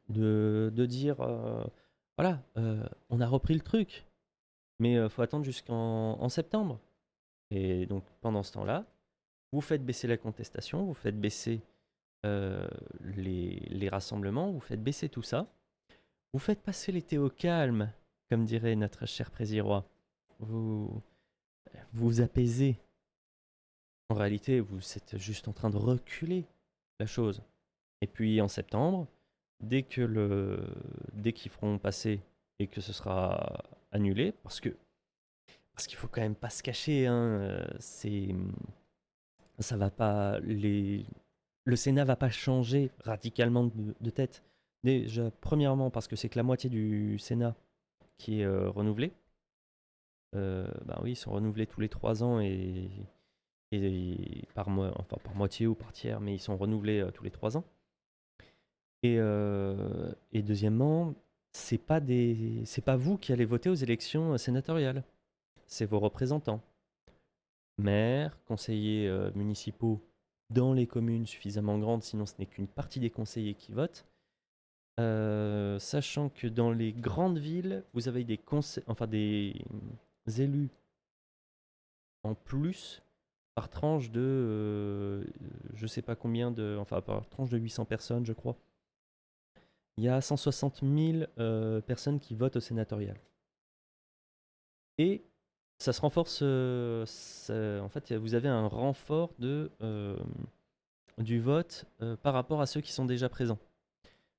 De dire, voilà, on a repris le truc, mais faut attendre jusqu'en septembre. Et donc pendant ce temps-là, vous faites baisser la contestation, vous faites baisser les rassemblements, vous faites baisser tout ça. Vous faites passer l'été au calme, comme dirait notre cher Présirois. Vous apaisez. En réalité, vous êtes juste en train de reculer la chose. Et puis en septembre, dès qu'ils feront passer et que ce sera annulé, parce qu'il faut quand même pas se cacher, hein, ça va pas, le Sénat va pas changer radicalement de tête. Déjà, premièrement, parce que c'est que la moitié du Sénat qui est renouvelé. Ben oui, ils sont renouvelés tous les 3 ans et par moitié ou par tiers, mais ils sont renouvelés tous les 3 ans. Et deuxièmement, c'est pas vous qui allez voter aux élections sénatoriales. C'est vos représentants. Maires, conseillers municipaux dans les communes suffisamment grandes, sinon ce n'est qu'une partie des conseillers qui votent. Sachant que dans les grandes villes, vous avez des élus en plus par tranche de je sais pas combien par tranche de 800 personnes, je crois. Il y a 160 000 personnes qui votent au sénatorial. Et ça se renforce. En fait, vous avez un renfort du vote par rapport à ceux qui sont déjà présents.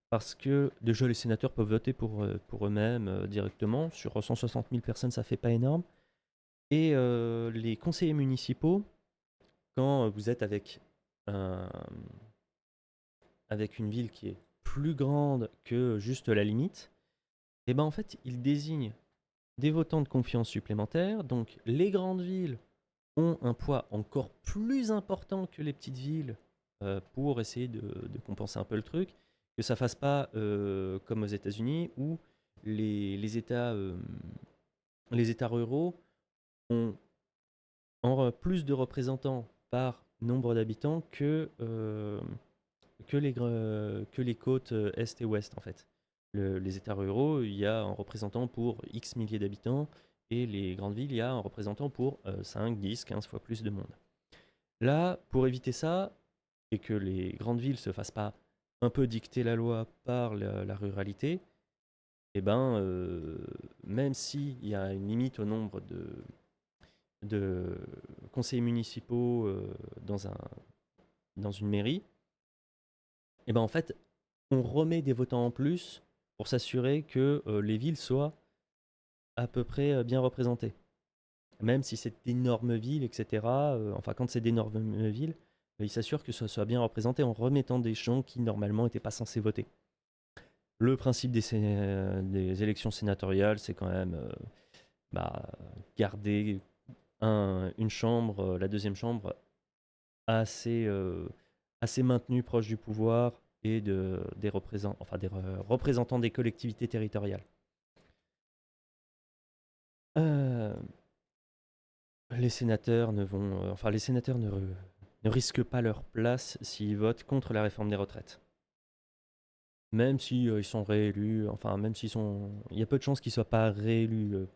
Parce que déjà les sénateurs peuvent voter pour eux-mêmes directement. Sur 160 000 personnes, ça fait pas énorme. Et les conseillers municipaux, quand vous êtes un- avec une ville qui est plus grande que juste la limite, et ben en fait, ils désignent des votants de confiance supplémentaires. Donc les grandes villes ont un poids encore plus important que les petites villes pour essayer de compenser un peu le truc, que ça fasse pas comme aux États-Unis où les les États ruraux ont plus de représentants par nombre d'habitants que les côtes est et ouest en fait. Les États ruraux, il y a un représentant pour X milliers d'habitants, et les grandes villes, il y a un représentant pour 5, 10, 15 fois plus de monde. Là, pour éviter ça, et que les grandes villes se fassent pas un peu dicter la loi par la ruralité, eh ben, même s'il y a une limite au nombre de conseillers municipaux dans une mairie, eh ben, en fait, on remet des votants en plus pour s'assurer que les villes soient à peu près bien représentées. Même si c'est d'énormes villes, etc. Enfin, quand c'est d'énormes villes, ils s'assurent que ça soit bien représenté en remettant des gens qui normalement n'étaient pas censés voter. Le principe des élections sénatoriales, c'est quand même bah, garder une chambre, la deuxième chambre, assez maintenue proche du pouvoir et représentants des collectivités territoriales. Euh, les sénateurs ne risquent pas leur place s'ils votent contre la réforme des retraites. Même si ils sont réélus, enfin même s'ils sont, il y a peu de chances qu'ils soient pas réélus.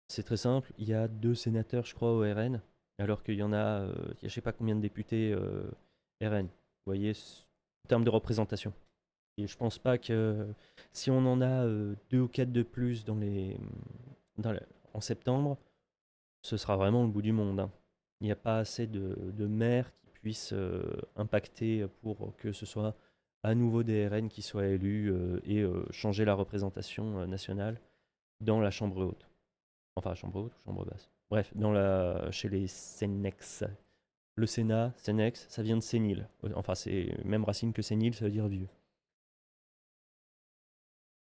C'est très simple, il y a 2 sénateurs, je crois, au RN, alors qu'il y en a, il y a je sais pas combien de députés RN. Vous voyez, en termes de représentation. Et je pense pas que si on en a 2 ou 4 de plus dans en septembre, ce sera vraiment le bout du monde, hein. Il n'y a pas assez de maires qui puissent impacter pour que ce soit à nouveau des RN qui soient élus et changer la représentation nationale dans la chambre haute. Enfin, chambre haute ou chambre basse. Bref, chez les Sénex. Le Sénat, Sénex, ça vient de sénile. Enfin, c'est même racine que sénile, ça veut dire vieux.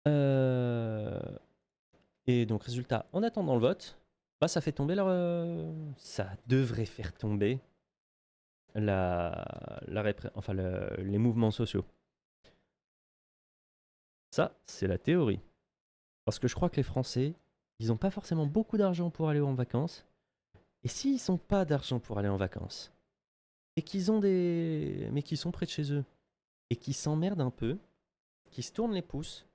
Euh, Et donc, résultat, en attendant le vote, bah, ça fait tomber ça devrait faire tomber les mouvements sociaux. Ça, c'est la théorie. Parce que je crois que les Français, ils n'ont pas forcément beaucoup d'argent pour aller en vacances. Et s'ils n'ont pas d'argent pour aller en vacances, et mais qui sont près de chez eux, et qui s'emmerdent un peu, qui se tournent les pouces,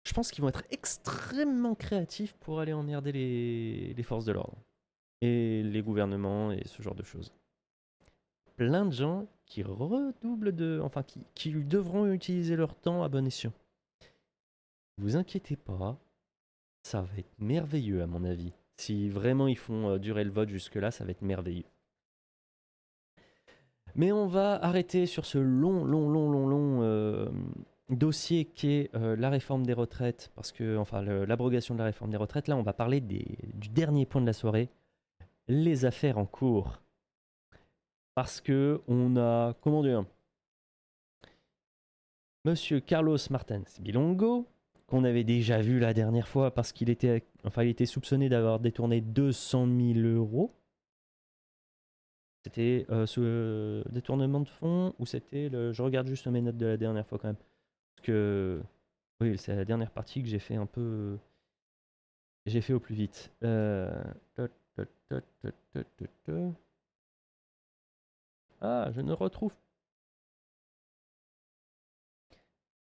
je pense qu'ils vont être extrêmement créatifs pour aller emmerder les forces de l'ordre. Et les gouvernements et ce genre de choses. Plein de gens qui redoublent enfin qui devront utiliser leur temps à bon escient. Vous inquiétez pas, ça va être merveilleux à mon avis. Si vraiment ils font durer le vote jusque-là, ça va être merveilleux. Mais on va arrêter sur ce long dossier qu'est la réforme des retraites, parce que, enfin, l'abrogation de la réforme des retraites. Là, on va parler du dernier point de la soirée, les affaires en cours. Parce que on a, comment dire, Monsieur Carlos Martins Bilongo, qu'on avait déjà vu la dernière fois parce qu'il était, enfin, il était soupçonné d'avoir détourné 200 000 euros. C'était ce détournement de fonds ou c'était je regarde juste mes notes de la dernière fois quand même. Parce que, oui, c'est la dernière partie que j'ai fait un peu. J'ai fait au plus vite. Ah, je ne retrouve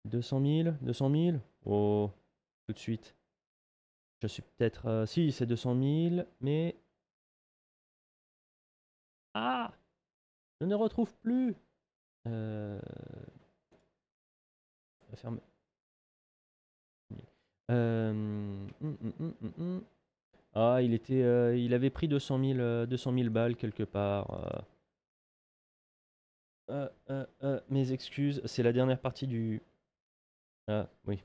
200 000, 200 000. Oh, tout de suite. Je suis peut-être. Si, c'est 200 000, mais. Ah, je ne retrouve plus. Euh... Ferme. Ah, il avait pris 200 000 balles quelque part. Mes excuses, c'est la dernière partie du. Ah, oui.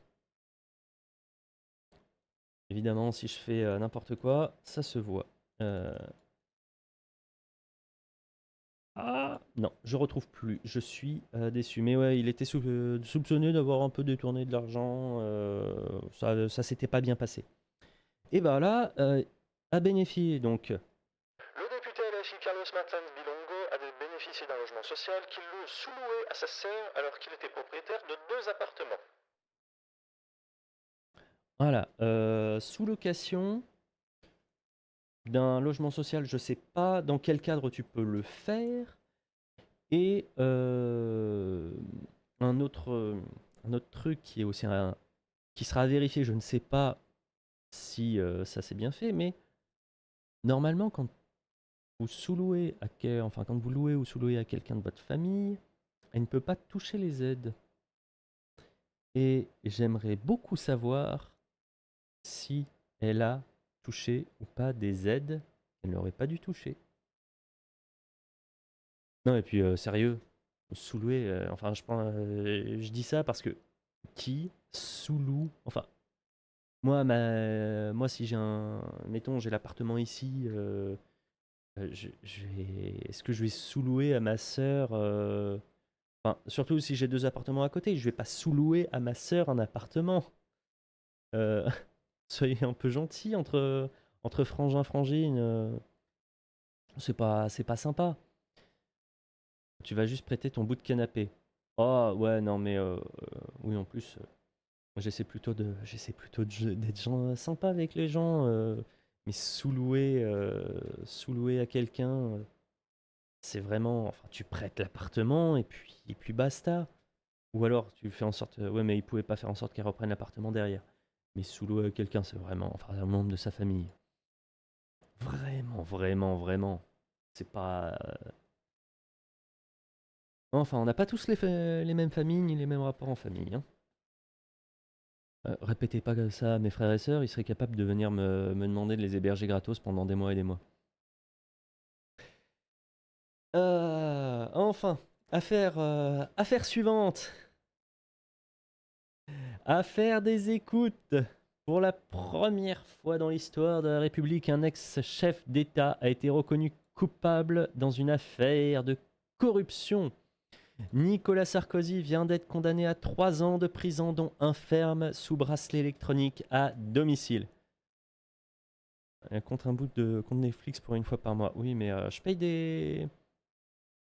Évidemment, si je fais n'importe quoi, ça se voit. Euh, Ah non, je retrouve plus. Je suis déçu. Mais ouais, il était soupçonné d'avoir un peu détourné de l'argent. Ça s'était pas bien passé. Et bah là, à bénéficier donc. Le député LFI Carlos Martins Bilongo avait bénéficié d'un logement social qu'il sous-louait à sa sœur alors qu'il était propriétaire de 2 appartements. Voilà, sous location d'un logement social, je sais pas dans quel cadre tu peux le faire. Et un autre truc qui est aussi qui sera à vérifier, je ne sais pas si ça s'est bien fait, mais normalement quand vous sous-louez enfin quand vous louez ou sous-louez à quelqu'un de votre famille, elle ne peut pas toucher les aides. Et j'aimerais beaucoup savoir si elle a touché ou pas des aides qu'elle n'aurait pas dû toucher. Non, et puis sérieux, sous-louer, enfin je dis ça parce que qui sous-loue, enfin moi si j'ai mettons j'ai l'appartement ici, est-ce que je vais sous-louer à ma sœur, enfin surtout si j'ai 2 appartements à côté, je vais pas sous-louer à ma sœur un appartement. Euh, Soyez un peu gentils entre frangins frangines, c'est pas sympa. Tu vas juste prêter ton bout de canapé. Oh ouais non mais oui en plus j'essaie plutôt d'être sympa avec les gens, mais sous-louer à quelqu'un, c'est vraiment, enfin tu prêtes l'appartement et puis basta. Ou alors tu fais en sorte, ouais mais il pouvait pas faire en sorte qu'elle reprenne l'appartement derrière. Mais sous-louer à quelqu'un, c'est vraiment, enfin un membre de sa famille. Vraiment, vraiment, vraiment. C'est pas. Enfin, on n'a pas tous les mêmes familles ni les mêmes rapports en famille, hein. Répétez pas ça à mes frères et sœurs, ils seraient capables de venir me demander de les héberger gratos pendant des mois et des mois. Enfin, affaire suivante. Affaire des écoutes. Pour la première fois dans l'histoire de la République, un ex-chef d'État a été reconnu coupable dans une affaire de corruption. Nicolas Sarkozy vient d'être condamné à 3 ans de prison, dont un ferme sous bracelet électronique à domicile. Contre un bout de compte Netflix pour une fois par mois. Oui, mais je paye des.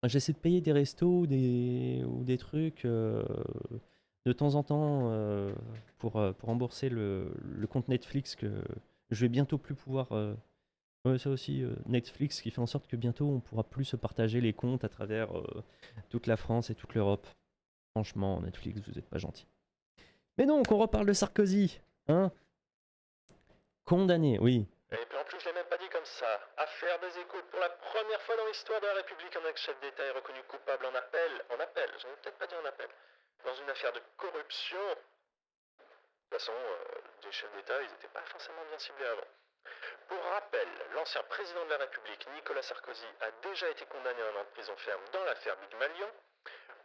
J'essaie de payer des restos ou des trucs de temps en temps pour rembourser le compte Netflix que je vais bientôt plus pouvoir. Ouais, ça aussi, Netflix qui fait en sorte que bientôt on pourra plus se partager les comptes à travers toute la France et toute l'Europe. Franchement, Netflix, vous êtes pas gentil. Mais donc, on reparle de Sarkozy, hein? Condamné, oui. Et puis en plus, je l'ai même pas dit comme ça. Affaire des écoutes. Pour la première fois dans l'histoire de la République, un ex-chef d'État est reconnu coupable en appel. En appel, j'en ai peut-être pas dit en appel. Dans une affaire de corruption. De toute façon, les chefs d'État, ils n'étaient pas forcément bien ciblés avant. Pour rappel, l'ancien président de la République, Nicolas Sarkozy, a déjà été condamné à un an de prison ferme dans l'affaire Big Malion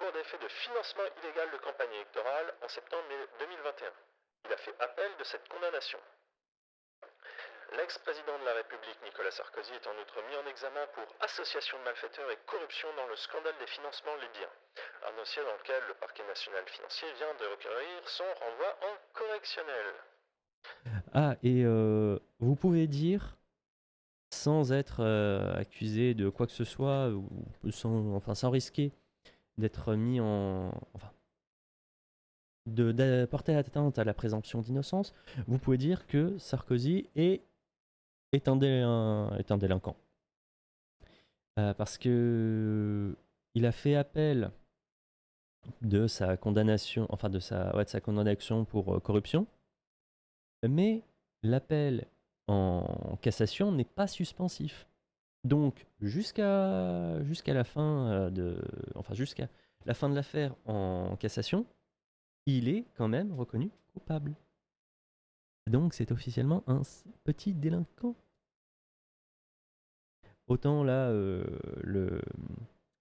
pour des faits de financement illégal de campagne électorale en septembre 2021. Il a fait appel de cette condamnation. L'ex-président de la République, Nicolas Sarkozy, est en outre mis en examen pour association de malfaiteurs et corruption dans le scandale des financements libyens. Un dossier dans lequel le parquet national financier vient de requérir son renvoi en correctionnel. Ah, et vous pouvez dire, sans être accusé de quoi que ce soit, ou sans risquer d'être mis en. Enfin, de porter atteinte à la présomption d'innocence, vous pouvez dire que Sarkozy est un délinquant. Parce que il a fait appel de sa condamnation, enfin de sa condamnation pour corruption, mais l'appel en cassation n'est pas suspensif. Donc jusqu'à la fin jusqu'à la fin de l'affaire en cassation, il est quand même reconnu coupable. Donc c'est officiellement un petit délinquant. Autant là,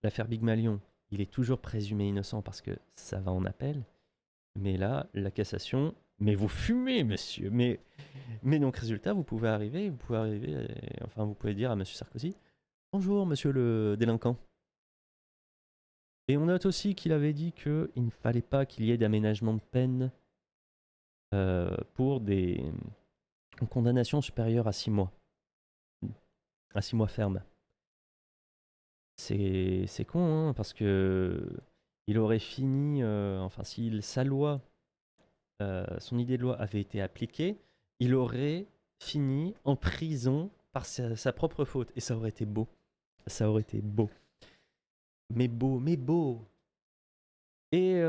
l'affaire Big Malion, il est toujours présumé innocent parce que ça va en appel. Mais là, la cassation, mais vous fumez, monsieur. Mais donc, résultat, vous pouvez arriver, vous pouvez dire à monsieur Sarkozy, bonjour, monsieur le délinquant. Et on note aussi qu'il avait dit qu'il ne fallait pas qu'il y ait d'aménagement de peine pour des condamnations supérieures à 6 mois. À 6 mois ferme. C'est con, hein, parce que il aurait fini, enfin, si sa loi, son idée de loi avait été appliquée, il aurait fini en prison par sa propre faute. Et ça aurait été beau. Ça aurait été beau. Mais beau, mais beau. Et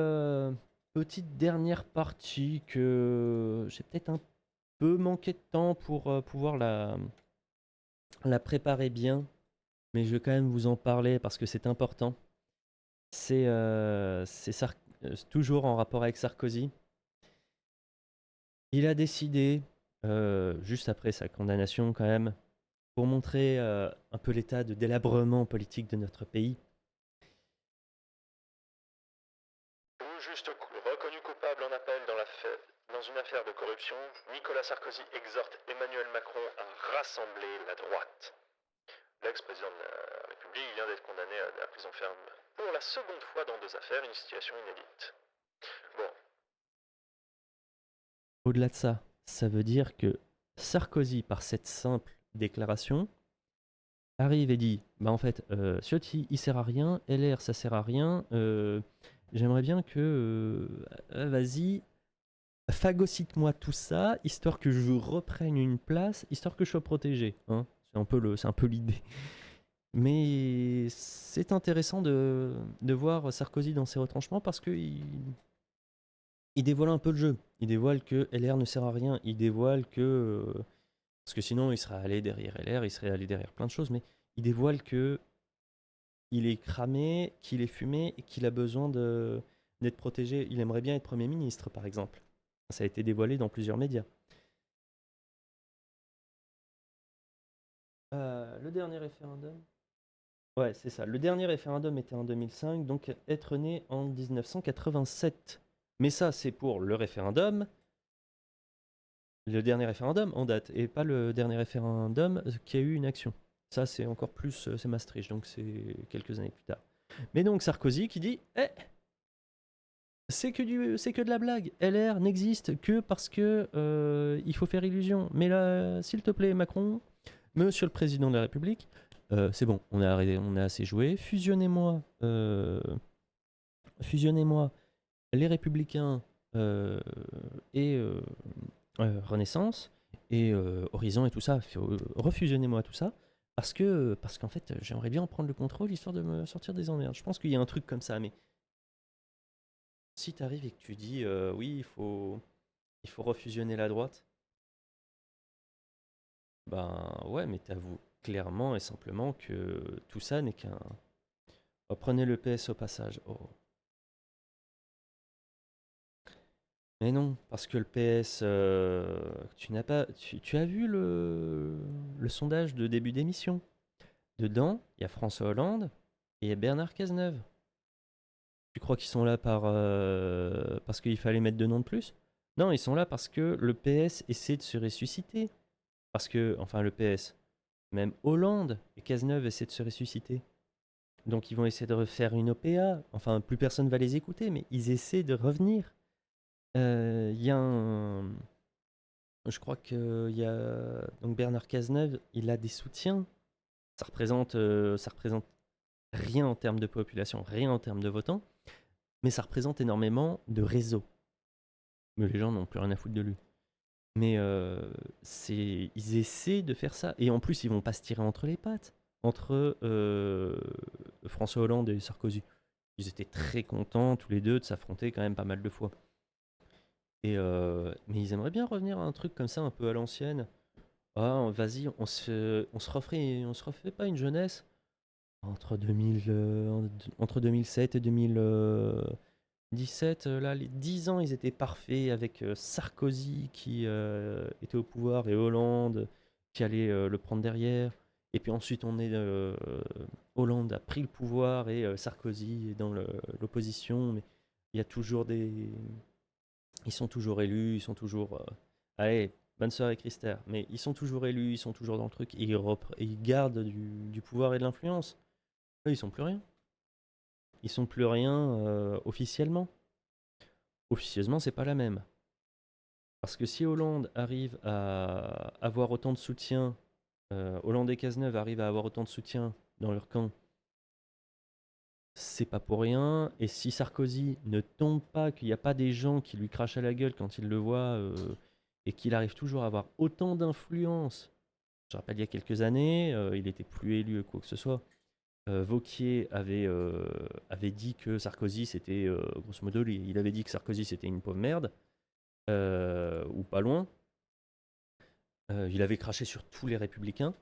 petite dernière partie que j'ai peut-être un peu manqué de temps pour pouvoir la préparer bien. Mais je vais quand même vous en parler parce que c'est important. C'est toujours en rapport avec Sarkozy. Il a décidé, juste après sa condamnation quand même, pour montrer un peu l'état de délabrement politique de notre pays. Tout juste reconnu coupable en appel dans une affaire de corruption, Nicolas Sarkozy exhorte Emmanuel Macron à rassembler la droite. L'ex-président de la République vient d'être condamné à la prison ferme pour la seconde fois dans 2 affaires, une situation inédite. Bon, Au-delà de ça, ça veut dire que Sarkozy, par cette simple déclaration, arrive et dit bah en fait, Ciotti, il sert à rien, LR, ça sert à rien, j'aimerais bien que, vas-y, phagocyte-moi tout ça, histoire que je reprenne une place, histoire que je sois protégé. Hein. C'est un peu l'idée. Mais c'est intéressant de voir Sarkozy dans ses retranchements parce qu'il il dévoile un peu le jeu. Il dévoile que LR ne sert à rien. Il dévoile que... parce que sinon, il serait allé derrière LR, il serait allé derrière plein de choses, mais il dévoile que il est cramé, qu'il est fumé et qu'il a besoin d'être protégé. Il aimerait bien être Premier ministre, par exemple. Ça a été dévoilé dans plusieurs médias. Le dernier référendum. Ouais, c'est ça. Le dernier référendum était en 2005, donc être né en 1987. Mais ça, c'est pour le dernier référendum en date, et pas le dernier référendum qui a eu une action. Ça, c'est encore plus, c'est Maastricht, donc c'est quelques années plus tard. Mais donc Sarkozy qui dit, c'est que de la blague. LR n'existe que parce que il faut faire illusion. Mais là, s'il te plaît, Macron, Monsieur le Président de la République, c'est bon, on a assez joué. Fusionnez-moi les Républicains et Renaissance et Horizon et tout ça. Refusionnez-moi tout ça. Parce qu'en fait, j'aimerais bien en prendre le contrôle histoire de me sortir des emmerdes. Je pense qu'il y a un truc comme ça, mais si tu arrives et que tu dis oui, il faut refusionner la droite, ben ouais, mais t'avoues clairement et simplement que tout ça n'est qu'un. Oh, prenez le PS au passage. Oh. Mais non, parce que le PS, tu n'as pas. Tu as vu le sondage de début d'émission. Dedans, il y a François Hollande et il y a Bernard Cazeneuve. Tu crois qu'ils sont là parce qu'il fallait mettre 2 noms de plus? Non, ils sont là parce que le PS essaie de se ressusciter. Parce que, enfin, le PS, même Hollande et Cazeneuve essaient de se ressusciter. Donc, ils vont essayer de refaire une OPA. Enfin, plus personne va les écouter, mais ils essaient de revenir. Il y a un. Je crois qu'il y a. Donc, Bernard Cazeneuve, il a des soutiens. Ça représente rien en termes de population, rien en termes de votants, mais ça représente énormément de réseaux. Mais les gens n'ont plus rien à foutre de lui. Mais ils essaient de faire ça. Et en plus, ils vont pas se tirer entre les pattes. Entre François Hollande et Sarkozy. Ils étaient très contents, tous les deux, de s'affronter quand même pas mal de fois. Mais ils aimeraient bien revenir à un truc comme ça, un peu à l'ancienne. Ah, vas-y, on se refait pas une jeunesse entre 2007 et 2017. Là, les 10 ans, ils étaient parfaits avec Sarkozy qui était au pouvoir et Hollande qui allait le prendre derrière. Et puis ensuite, Hollande a pris le pouvoir et Sarkozy est dans l'opposition. Mais il y a toujours des. Ils sont toujours élus, ils sont toujours. Allez, bonne soirée Christer. Mais ils sont toujours élus, ils sont toujours dans le truc. Et ils gardent du pouvoir et de l'influence. Eux, ils sont plus rien. ils sont plus rien officiellement. Officieusement, c'est pas la même. Parce que si Hollande arrive à avoir autant de soutien, Hollande et Cazeneuve arrivent à avoir autant de soutien dans leur camp, c'est pas pour rien. Et si Sarkozy ne tombe pas, qu'il n'y a pas des gens qui lui crachent à la gueule quand ils le voient, et qu'il arrive toujours à avoir autant d'influence. Je rappelle, il y a quelques années, il n'était plus élu quoi que ce soit. Wauquiez avait dit que Sarkozy c'était, grosso modo, il avait dit que Sarkozy c'était une pauvre merde, ou pas loin. Il avait craché sur tous les républicains.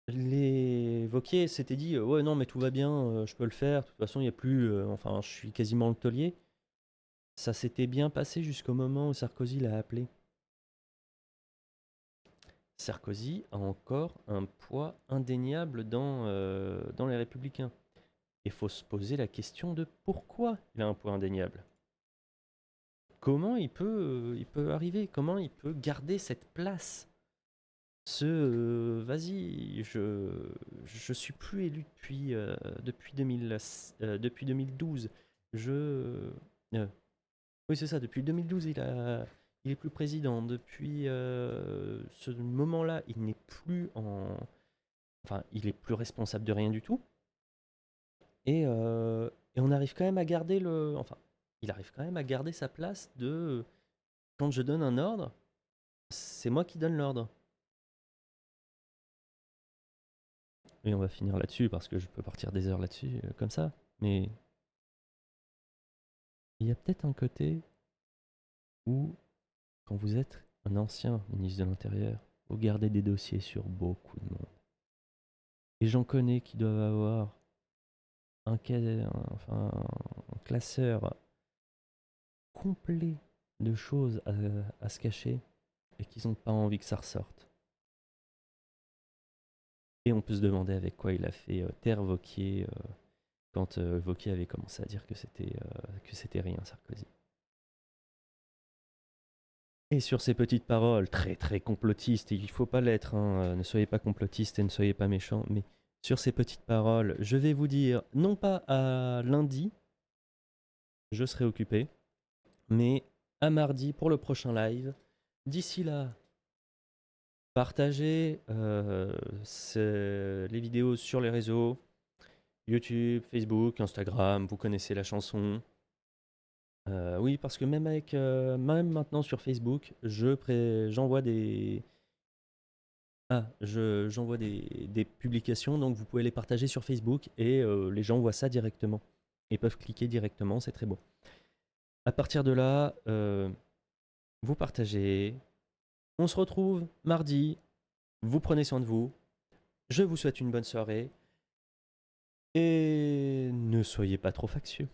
Les Wauquiez s'étaient dit ouais, non, mais tout va bien, je peux le faire, de toute façon, il n'y a plus. Enfin, je suis quasiment le taulier. Ça s'était bien passé jusqu'au moment où Sarkozy l'a appelé. Sarkozy a encore un poids indéniable dans les Républicains. Il faut se poser la question de pourquoi il a un poids indéniable. Comment il peut arriver? Comment il peut garder cette place? Vas-y, je suis plus élu depuis 2012. Oui, c'est ça, depuis 2012, il est plus président. Depuis ce moment-là, il n'est plus enfin, il est plus responsable de rien du tout. Et on arrive quand même à garder enfin, il arrive quand même à garder sa place de quand je donne un ordre, c'est moi qui donne l'ordre. Et on va finir là-dessus parce que je peux partir des heures là-dessus comme ça. Mais il y a peut-être un côté où, quand vous êtes un ancien ministre de l'Intérieur, vous gardez des dossiers sur beaucoup de monde. Et j'en connais qui doivent avoir un classeur complet de choses à se cacher et qu'ils n'ont pas envie que ça ressorte. Et on peut se demander avec quoi il a fait taire Wauquiez quand Wauquiez avait commencé à dire que c'était rien, Sarkozy. Et sur ces petites paroles très très complotistes, et il ne faut pas l'être, hein, ne soyez pas complotistes et ne soyez pas méchants, mais sur ces petites paroles, je vais vous dire, non pas à lundi, je serai occupé, mais à mardi pour le prochain live. D'ici là, partagez les vidéos sur les réseaux, YouTube, Facebook, Instagram, vous connaissez la chanson. Oui, parce que même maintenant sur Facebook, j'envoie j'envoie des publications, donc vous pouvez les partager sur Facebook et les gens voient ça directement. Ils peuvent cliquer directement, c'est très beau. À partir de là, vous partagez. On se retrouve mardi. Vous prenez soin de vous. Je vous souhaite une bonne soirée. Et ne soyez pas trop factieux.